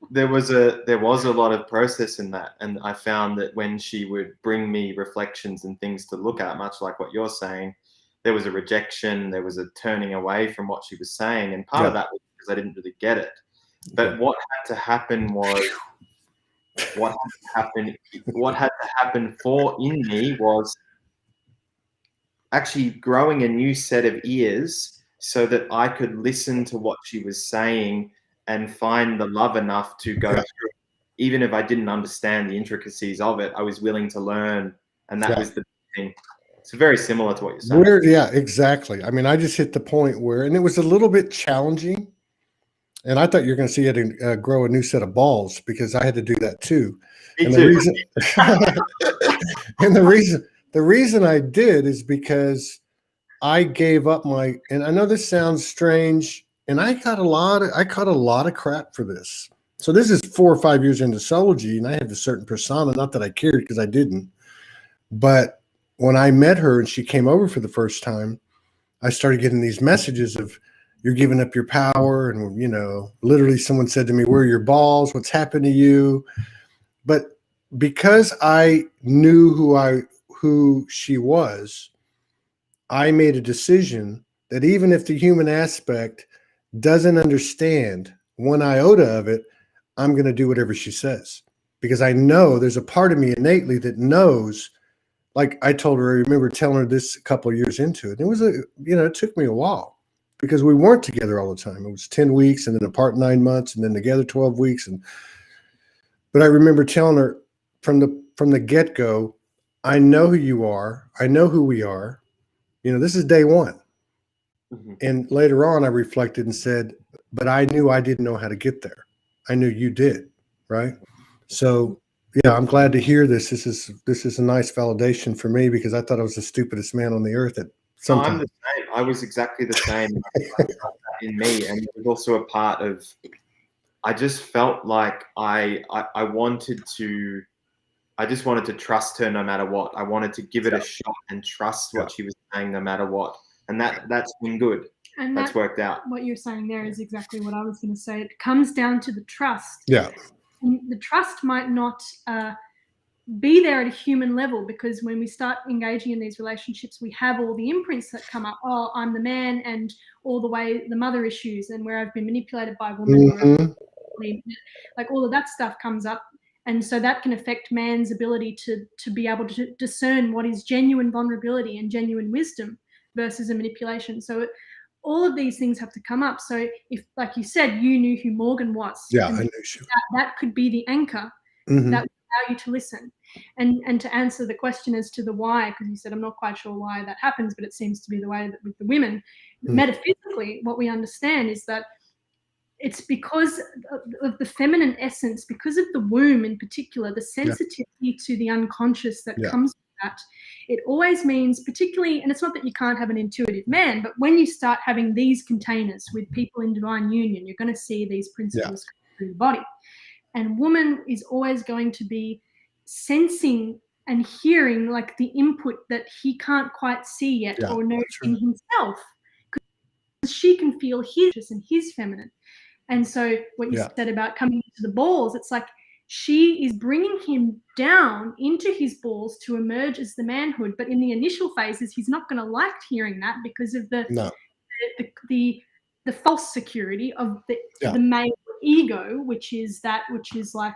There was a lot of process in that, and I found that when she would bring me reflections and things to look at, much like what you're saying, there was a rejection, there was a turning away from what she was saying, and part of that was because I didn't really get it. But what had to happen was what had to happen in me was actually growing a new set of ears so that I could listen to what she was saying and find the love enough to go through it. Even if I didn't understand the intricacies of it, I was willing to learn, and that was the thing. It's very similar to what you're saying. Yeah, exactly. I mean, I just hit the point where, and it was a little bit challenging, and I thought you were going to see it grow a new set of balls, because I had to do that too. Me and too. The reason I did is because I gave up and I know this sounds strange, and I caught a lot of crap for this. So this is 4 or 5 years into Soulogy, and I have a certain persona, not that I cared because I didn't. But when I met her and she came over for the first time, I started getting these messages of, you're giving up your power. And, you know, literally someone said to me, where are your balls? What's happened to you? But because I knew who she was, I made a decision that even if the human aspect doesn't understand 1 iota of it, I'm going to do whatever she says, because I know there's a part of me innately that knows. Like I told her, I remember telling her this a couple of years into it. It was it took me a while because we weren't together all the time. It was 10 weeks and then apart 9 months and then together 12 weeks. But I remember telling her from the get-go, I know who you are. I know who we are. This is day one. Mm-hmm. And later on, I reflected and said, but I knew I didn't know how to get there. I knew you did, right? So, yeah, I'm glad to hear this. This is a nice validation for me, because I thought I was the stupidest man on the earth at some time. I'm the same. I was exactly the same in me, and it was also a part of. I just felt like I just wanted to trust her no matter what. I wanted to give it a shot and trust what she was saying no matter what. And that's been good. And that's worked out. What you're saying there is exactly what I was going to say. It comes down to the trust. Yeah. And the trust might not be there at a human level, because when we start engaging in these relationships, we have all the imprints that come up. Oh, I'm the man, and all the way the mother issues, and where I've been manipulated by women. Mm-hmm. Like all of that stuff comes up. And so that can affect man's ability to be able to discern what is genuine vulnerability and genuine wisdom versus a manipulation. So all of these things have to come up. So if, like you said, you knew who Morgan was, yeah, I knew she. that could be the anchor Mm-hmm. that would allow you to listen. And to answer the question as to the why, because you said, I'm not quite sure why that happens, but it seems to be the way that with the women, metaphysically, what we understand is that it's because of the feminine essence, because of the womb in particular, the sensitivity to the unconscious that comes with that. It always means, particularly, and it's not that you can't have an intuitive man, but when you start having these containers with people in divine union, you're going to see these principles come through the body. And woman is always going to be sensing and hearing like the input that he can't quite see yet or know in himself, because she can feel his and his feminine. And so what you said about coming into the balls, it's like she is bringing him down into his balls to emerge as the manhood. But in the initial phases, he's not going to like hearing that because of the false security of the male ego, which is like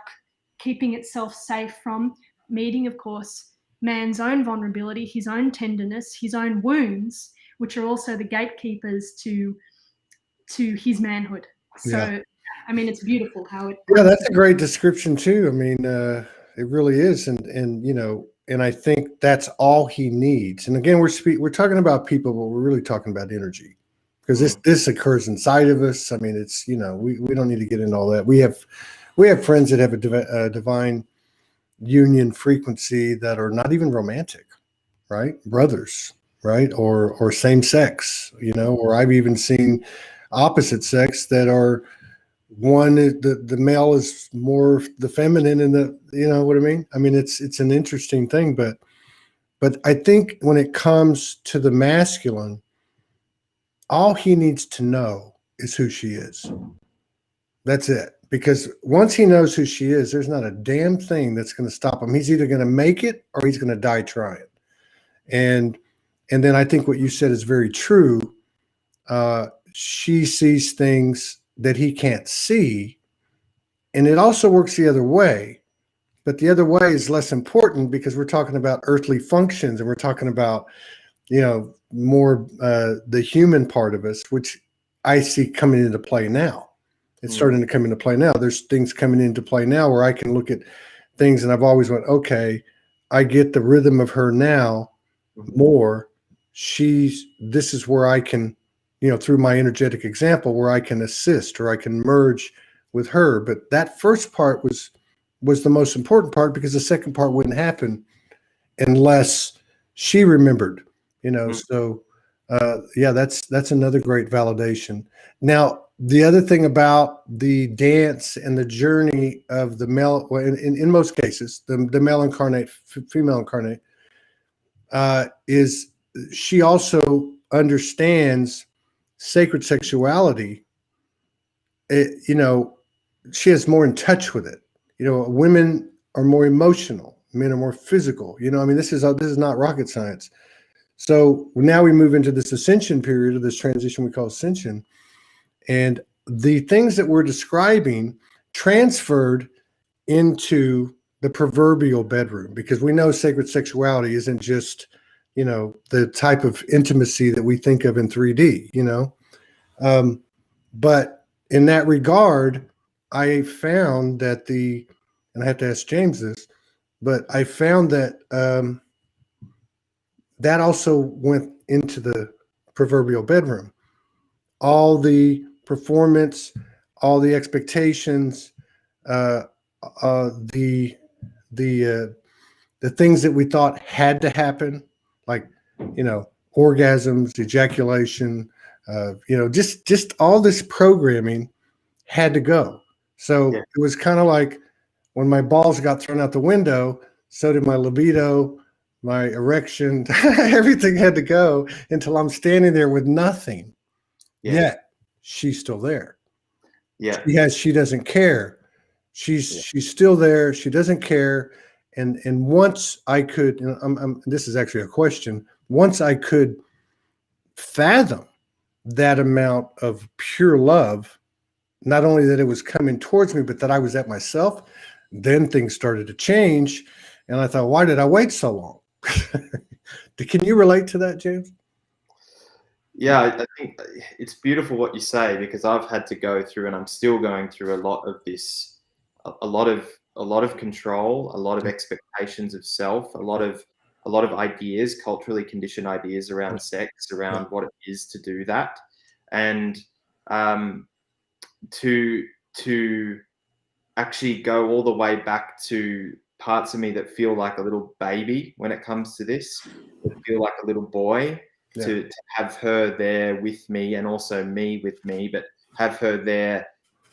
keeping itself safe from meeting, of course, man's own vulnerability, his own tenderness, his own wounds, which are also the gatekeepers to his manhood. So, I mean, it's beautiful how it. Yeah, that's a great description too. I mean, it really is, and I think that's all he needs. And again, we're talking about people, but we're really talking about energy, because this occurs inside of us. I mean, it's we don't need to get into all that. We have friends that have a divine union frequency that are not even romantic, right? Brothers, right? Or same sex, or I've even seen opposite sex that are one, the male is more the feminine, and what I mean? I mean, it's an interesting thing, but I think when it comes to the masculine, all he needs to know is who she is. That's it. Because once he knows who she is, there's not a damn thing that's going to stop him. He's either going to make it or he's going to die trying. And then I think what you said is very true. She sees things that he can't see, and it also works the other way. But the other way is less important, because we're talking about earthly functions, and we're talking about more the human part of us, which I see coming into play now. It's starting to come into play now. There's things coming into play now where I can look at things, and I've always went, okay, I get the rhythm of her now more. This is where I can, through my energetic example, where I can assist or I can merge with her. But that first part was the most important part, because the second part wouldn't happen unless she remembered, So, that's another great validation. Now, the other thing about the dance and the journey of the male, well, in most cases, the male incarnate, female incarnate, is she also understands sacred sexuality. She is more in touch with it. Women are more emotional, men are more physical. I mean, this is not rocket science. So now we move into this ascension period, of this transition we call ascension, and the things that we're describing transferred into the proverbial bedroom, because we know sacred sexuality isn't just, you know, the type of intimacy that we think of in 3D, you know. But in that regard, I found that and I have to ask James this, but I found that that also went into the proverbial bedroom. All the performance, all the expectations, the things that we thought had to happen, like, you know, orgasms, ejaculation, you know, just all this programming had to go. So Yeah. it was kind of like when my balls got thrown out the window, so did my libido, my erection, everything had to go until I'm standing there with nothing. Yeah. Yet she's still there. Yeah. She doesn't care. She's still there. She doesn't care. And once I could, and this is actually a question. Once I could fathom that amount of pure love, not only that it was coming towards me, but that I was at myself, then things started to change. And I thought, why did I wait so long? Can you relate to that, James? Yeah, I think it's beautiful what you say, because I've had to go through, and I'm still going through, a lot of this, a lot of control, a lot of expectations of self, a lot of ideas, culturally conditioned ideas around sex, around what it is to do that, and to actually go all the way back to parts of me that feel like a little baby when it comes to this, that feel like a little boy. To have her there with me, and also me with me, but have her there.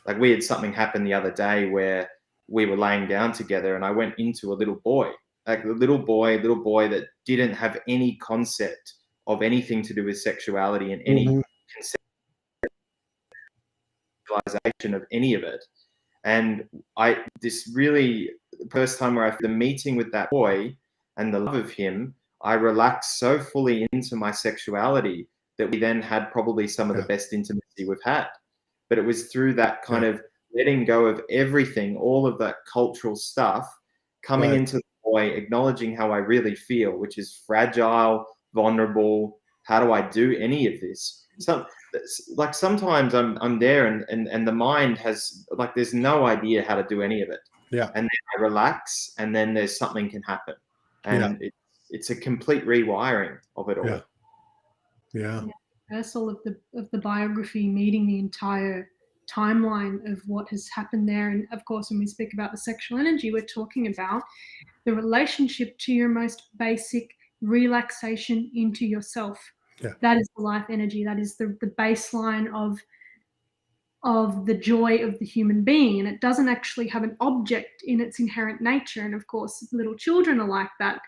Like, we had something happen the other day where we were laying down together, and I went into a little boy, like a little boy that didn't have any concept of anything to do with sexuality and any conceptualization of any of it. And this really, first time where the meeting with that boy and the love of him, I relaxed so fully into my sexuality that we then had probably some of the best intimacy we've had. But it was through that kind of letting go of everything, all of that cultural stuff, coming into the boy, acknowledging how I really feel, which is fragile, vulnerable. How do I do any of this? Like, sometimes I'm there and the mind has, like, there's no idea how to do any of it. Yeah. And then I relax, and then there's something can happen. And it's a complete rewiring of it all. Yeah. Reversal of the biography, meeting the entire timeline of what has happened there. And of course, when we speak about the sexual energy, we're talking about the relationship to your most basic relaxation into yourself. Yeah. That is the life energy. That is the baseline of the joy of the human being. And it doesn't actually have an object in its inherent nature. And of course, little children are like that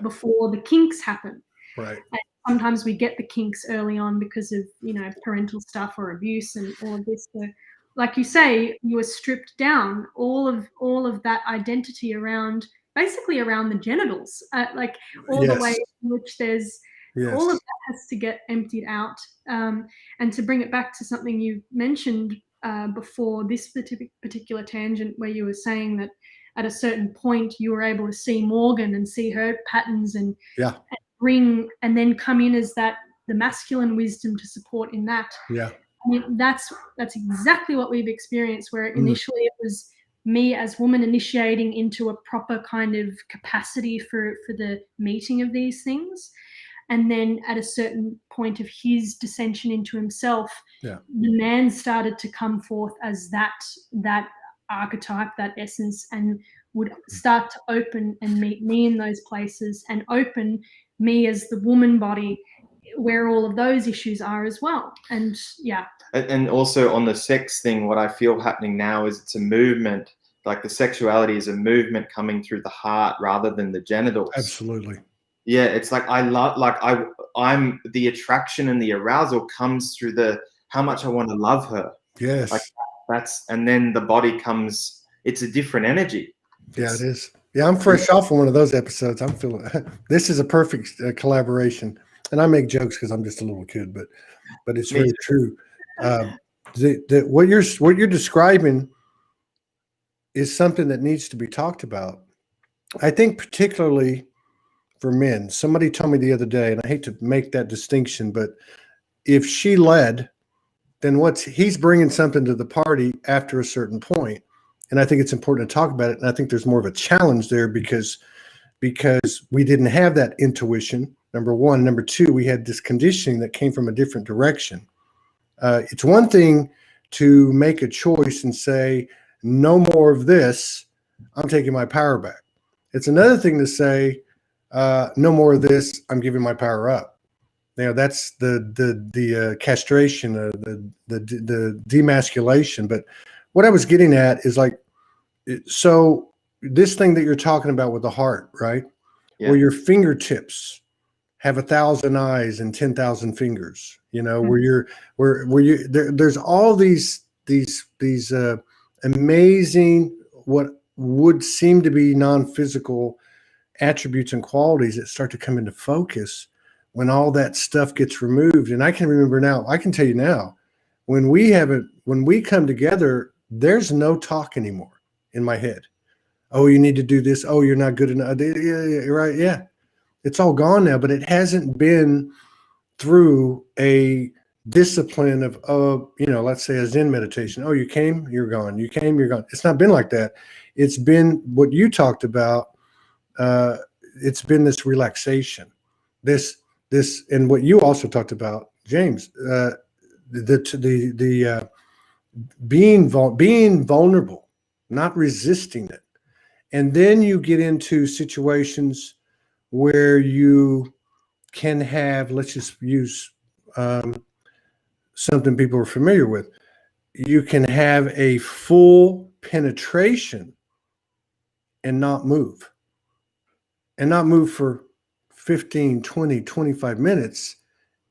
before the kinks happen. Right. And sometimes we get the kinks early on because of, you know, parental stuff or abuse and all of this. So, like you say, you were stripped down all of that identity around, basically around the genitals, like all the way in which there's all of that has to get emptied out. And to bring it back to something you mentioned before this particular tangent, where you were saying that at a certain point you were able to see Morgan and see her patterns and bring, and then come in as the masculine wisdom to support in that. Yeah. I mean, that's exactly what we've experienced, where initially it was me as woman initiating into a proper kind of capacity for the meeting of these things. And then at a certain point of his dissension into himself, the man started to come forth as that archetype, that essence, and would start to open and meet me in those places, and open me as the woman body, where all of those issues are as well. And and also on the sex thing, what I feel happening now is it's a movement. Like, the sexuality is a movement coming through the heart rather than the genitals. Absolutely. Yeah, it's like I'm the attraction and the arousal comes through how much I want to love her. Yes. Like, and then the body comes, it's a different energy. Yeah, it is. Yeah, I'm fresh off of one of those episodes. I'm feeling this is a perfect collaboration. And I make jokes because I'm just a little kid, but it's very true. What you're describing is something that needs to be talked about. I think particularly for men. Somebody told me the other day, and I hate to make that distinction, but if she led, then he's bringing something to the party after a certain point. And I think it's important to talk about it. And I think there's more of a challenge there because we didn't have that intuition, number one. Number two, we had this conditioning that came from a different direction. It's one thing to make a choice and say, no more of this, I'm taking my power back. It's another thing to say, no more of this, I'm giving my power up. That's the castration, the demasculation. But what I was getting at is like, so this thing that you're talking about with the heart, right? Yeah. Where your fingertips have 1,000 eyes and 10,000 fingers, there's all these amazing, what would seem to be non-physical attributes and qualities that start to come into focus when all that stuff gets removed. And I can remember now, I can tell you now, when we come together, there's no talk anymore in my head. Oh, you need to do this. Oh, you're not good enough. Yeah, right. Yeah. It's all gone now, but it hasn't been through a discipline of, let's say a Zen meditation. Oh, you came, you're gone. You came, you're gone. It's not been like that. It's been what you talked about. It's been this relaxation, this, and what you also talked about, James, being vulnerable, not resisting it. And then you get into situations where you can have, let's just use something people are familiar with. You can have a full penetration and not move. And not move for 15, 20, 25 minutes.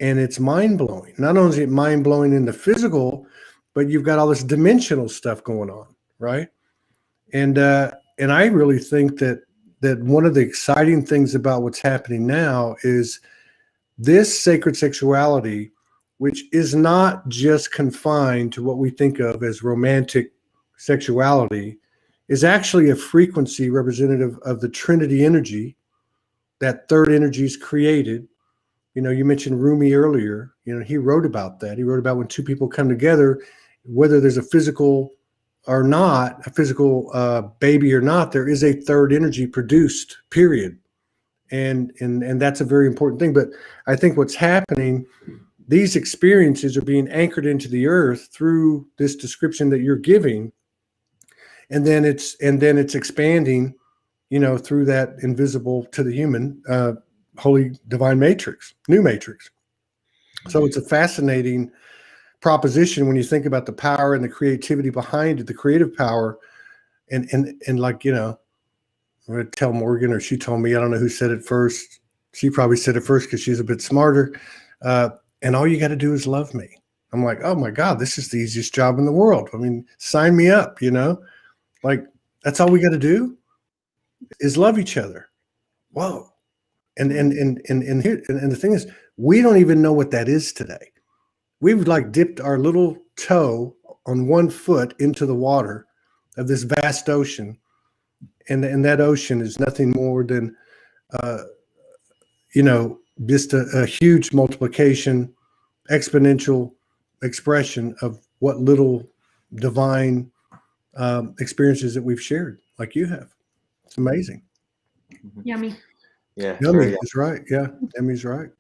And it's mind-blowing. Not only is it mind-blowing in the physical, but you've got all this dimensional stuff going on, right? And I really think that one of the exciting things about what's happening now is this sacred sexuality, which is not just confined to what we think of as romantic sexuality, is actually a frequency representative of the Trinity energy. That third energy is created. You mentioned Rumi earlier. He wrote about that. He wrote about when two people come together, whether there's a physical or not, a physical baby or not, there is a third energy produced, period. And that's a very important thing. But I think what's happening, these experiences are being anchored into the earth through this description that you're giving. And then it's expanding, through that invisible to the human, holy divine matrix, new matrix. So it's a fascinating proposition when you think about the power and the creativity behind it, the creative power. And like, I'm going to tell Morgan, or she told me, I don't know who said it first. She probably said it first because she's a bit smarter. And all you got to do is love me. I'm like, oh my God, this is the easiest job in the world. I mean, sign me up, like that's all we got to do is love each other. Whoa. And the thing is, we don't even know what that is today. We've like dipped our little toe on one foot into the water of this vast ocean. And that ocean is nothing more than, just a huge multiplication, exponential expression of what little divine experiences that we've shared, like you have. It's amazing. Yummy. Yeah, Yummy is right. Yeah, Emmy's right.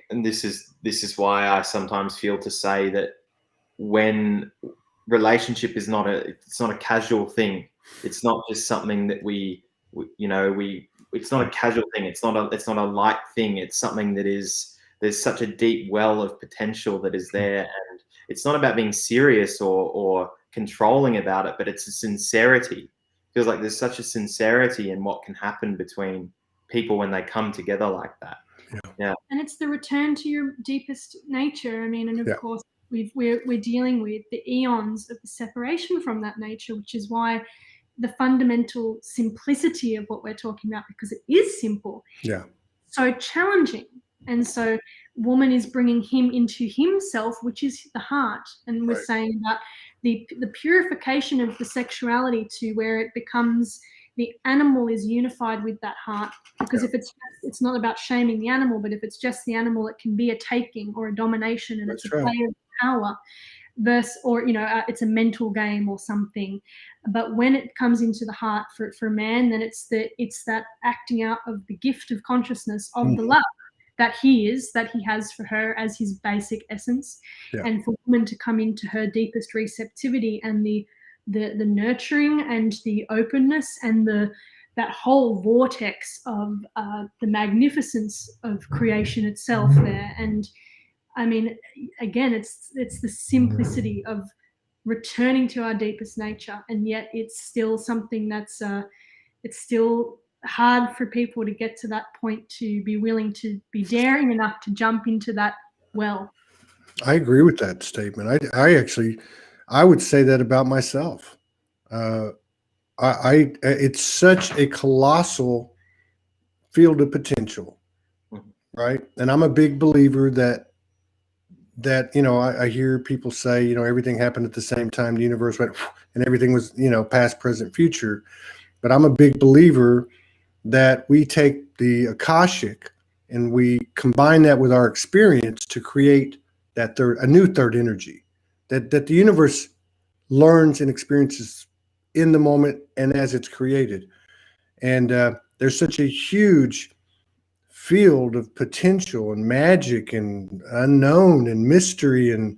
And this is why I sometimes feel to say that when relationship is it's not a casual thing. It's not just something that it's not a casual thing. It's not a light thing. It's something that there's such a deep well of potential that is there, and it's not about being serious or controlling about it, but it's a sincerity. It feels like there's such a sincerity in what can happen between people when they come together like that. Yeah. And it's the return to your deepest nature. I mean, and of course, we're dealing with the eons of the separation from that nature, which is why the fundamental simplicity of what we're talking about, because it is simple, so challenging. And so woman is bringing him into himself, which is the heart. And we're saying about the purification of the sexuality to where it becomes the animal is unified with that heart. Because if it's not about shaming the animal, but if it's just the animal, it can be a taking or a domination, and That's it's a play of power. Or it's a mental game or something. But when it comes into the heart for man, then it's that acting out of the gift of consciousness of the love that he has for her as his basic essence. And for women to come into her deepest receptivity and the nurturing and the openness and that whole vortex of the magnificence of creation itself there. And I mean, again, it's the simplicity of returning to our deepest nature, and yet it's still something that's it's still hard for people to get to that point, to be willing to be daring enough to jump into that well. I agree with that statement. I would say that about myself. It's such a colossal field of potential, right? And I'm a big believer that I hear people say, everything happened at the same time, the universe went, and everything was, past, present, future. But I'm a big believer that we take the Akashic and we combine that with our experience to create a new third energy that the universe learns and experiences in the moment and as it's created. And there's such a huge field of potential and magic and unknown and mystery and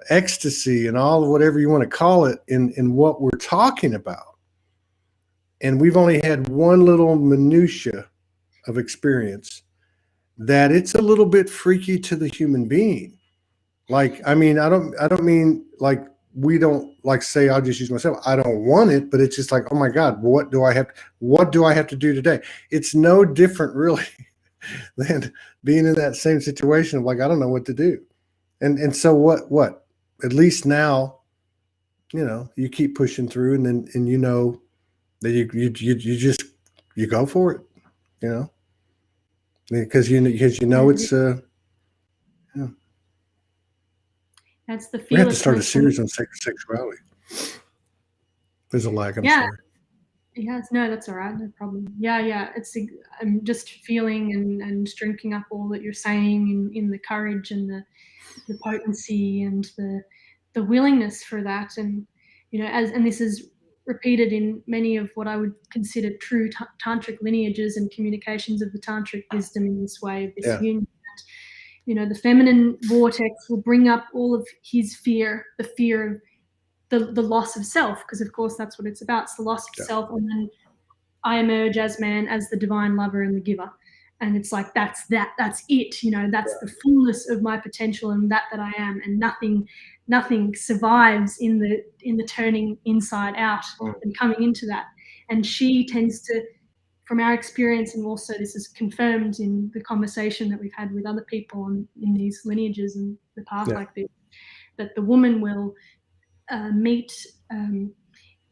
ecstasy and all of whatever you want to call it in what we're talking about. And we've only had one little minutia of experience that it's a little bit freaky to the human being. Like, I mean, I don't mean like we don't, like, say, I'll just use myself. I don't want it, but it's just like, oh my God, what do I have to do today? It's no different really than being in that same situation of like, I don't know what to do. And so what, at least now, you keep pushing through, and then, that you go for it, because it's that's the fearless. we have to start a series on sexuality. There's a lag. I'm sorry. Yes, no, that's all right. No problem. Yeah. I'm just feeling and drinking up all that you're saying in the courage and the potency and the willingness for that. And, and this is repeated in many of what I would consider true tantric lineages and communications of the tantric wisdom in this way of this union. The feminine vortex will bring up all of his fear, the fear of the loss of self, because of course that's what it's about. It's the loss of self, and then I emerge as man, as the divine lover and the giver. And it's like that's it, that's the fullness of my potential and that I am, and nothing survives in the turning inside out and coming into that. And she tends to, from our experience, and also this is confirmed in the conversation that we've had with other people in these lineages and the path like this, that the woman will meet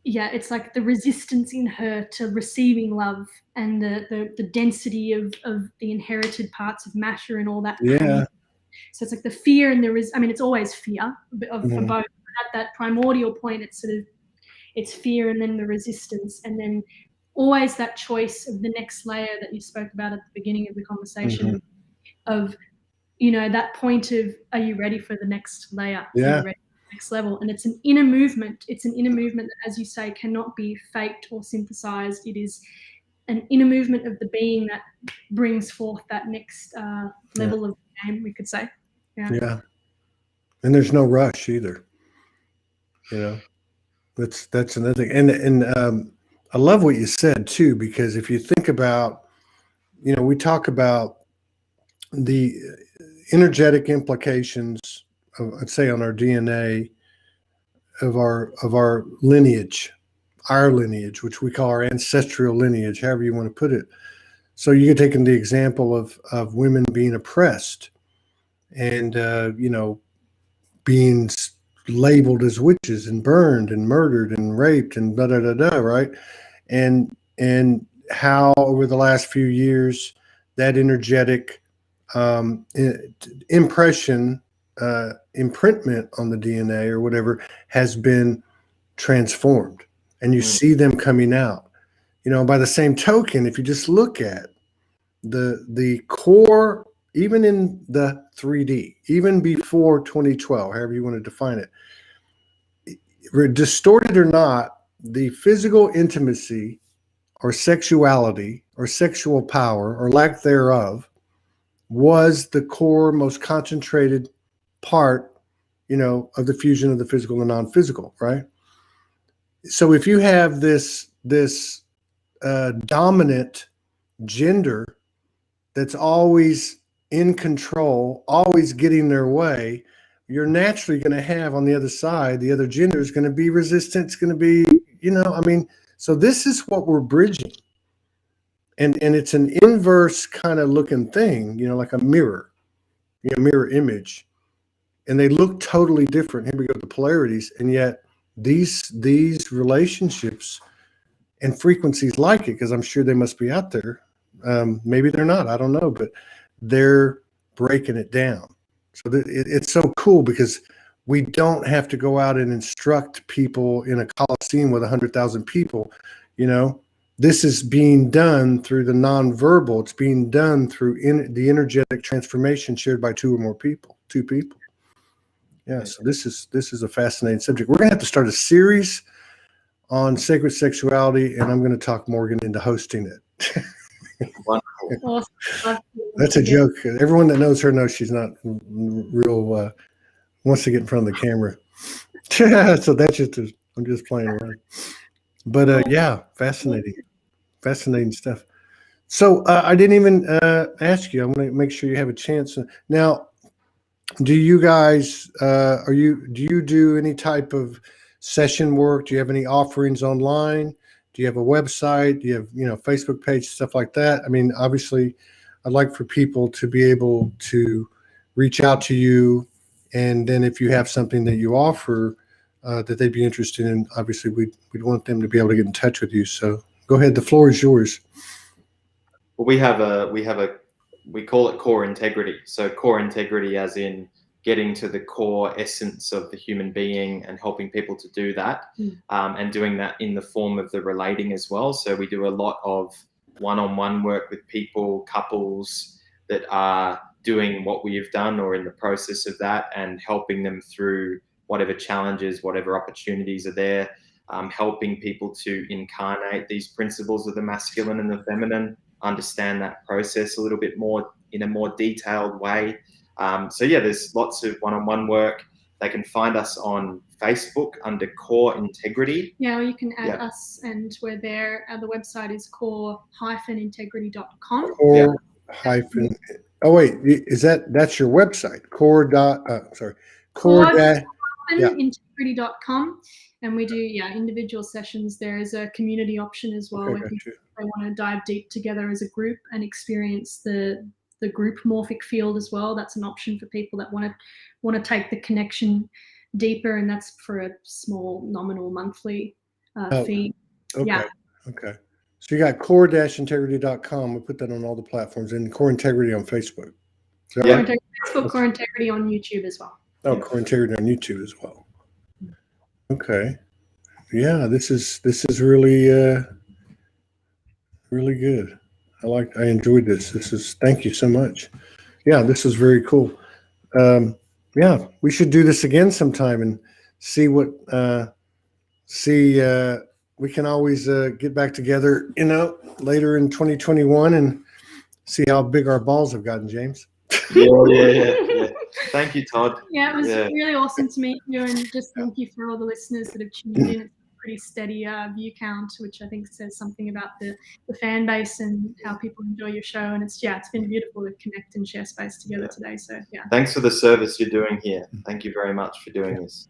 it's like the resistance in her to receiving love and the density of the inherited parts of matter and all that pain. So it's like the fear, and it's always fear for both. At that primordial point, it's fear, and then the resistance, and then always that choice of the next layer that you spoke about at the beginning of the conversation of that point of, are you ready for the next layer? Are you ready for the next level? And it's an inner movement. It's an inner movement that, as you say, cannot be faked or synthesized. It is an inner movement of the being that brings forth that next level of game, we could say. Yeah. And there's no rush either. That's another thing. And I love what you said too, because if you think about, we talk about the energetic implications of, I'd say, on our DNA of our lineage, which we call our ancestral lineage, however you want to put it. So you can take in the example of women being oppressed and, being labeled as witches and burned and murdered and raped and right? And how over the last few years that energetic impression imprintment on the DNA or whatever has been transformed, and you see them coming out. By the same token, if you just look at the core, even in the 3D, even before 2012, however you want to define it, distorted or not, the physical intimacy or sexuality or sexual power or lack thereof was the core, most concentrated part, of the fusion of the physical and non-physical, right? So if you have this dominant gender that's always in control, always getting their way, you're naturally going to have on the other side, the other gender is going to be resistant. It's going to be, so this is what we're bridging. And it's an inverse kind of looking thing, like a mirror, mirror image. And they look totally different. Here we go, the polarities. And yet these relationships and frequencies like it, because I'm sure they must be out there. Maybe they're not, I don't know, but they're breaking it down. So it's so cool because we don't have to go out and instruct people in a coliseum with 100,000 people. This is being done through the nonverbal. It's being done through the energetic transformation shared by two people. Yeah. So this is a fascinating subject. We're going to have to start a series on sacred sexuality, and I'm going to talk Morgan into hosting it. Wonderful. That's a joke. Everyone that knows her knows she's not real, wants to get in front of the camera. So that's I'm just playing around. But yeah, fascinating stuff. So I didn't even ask you. I'm going to make sure you have a chance. Now, do you guys, do you do any type of session work? Do you have any offerings online? Do you have a website? Do you have, Facebook page, stuff like that? I mean, obviously, I'd like for people to be able to reach out to you. And then if you have something that you offer that they'd be interested in, obviously, we'd want them to be able to get in touch with you. So go ahead. The floor is yours. Well, we call it core integrity. So core integrity as in getting to the core essence of the human being and helping people to do that, and doing that in the form of the relating as well. So we do a lot of one-on-one work with people, couples that are doing what we've done or in the process of that, and helping them through whatever challenges, whatever opportunities are there, helping people to incarnate these principles of the masculine and the feminine, understand that process a little bit more in a more detailed way. So yeah, there's lots of one-on-one work. They can find us on Facebook under Core Integrity. Yeah, or you can add us, and we're there. The website is core-integrity.com. Oh wait, that's your website? Core-integrity.com, and we do individual sessions. There is a community option as well. Okay, where people want to dive deep together as a group and experience the group morphic field as well. That's an option for people that want to take the connection deeper, and that's for a small nominal monthly fee. Okay. Yeah. Okay. So you got core-integrity.com. We'll put that on all the platforms, and Core Integrity on Facebook. Right? Facebook, Core Integrity on YouTube as well. Oh, Core Integrity on YouTube as well. Okay. Yeah, this is really really good. I enjoyed this. Thank you so much. Yeah, this is very cool. Yeah, we should do this again sometime and see what, we can always get back together, later in 2021 and see how big our balls have gotten, James. Yeah. Thank you, Todd. Yeah, it was really awesome to meet you, and just thank you for all the listeners that have tuned in. Pretty steady view count, which I think says something about the fan base and how people enjoy your show. And it's been beautiful to connect and share space together today. So thanks for the service you're doing here. Thank you very much for doing this.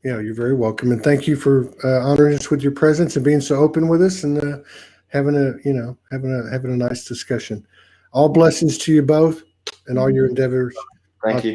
Yeah, you're very welcome, and thank you for honoring us with your presence and being so open with us and having a nice discussion. All blessings to you both and all your endeavors. Thank you.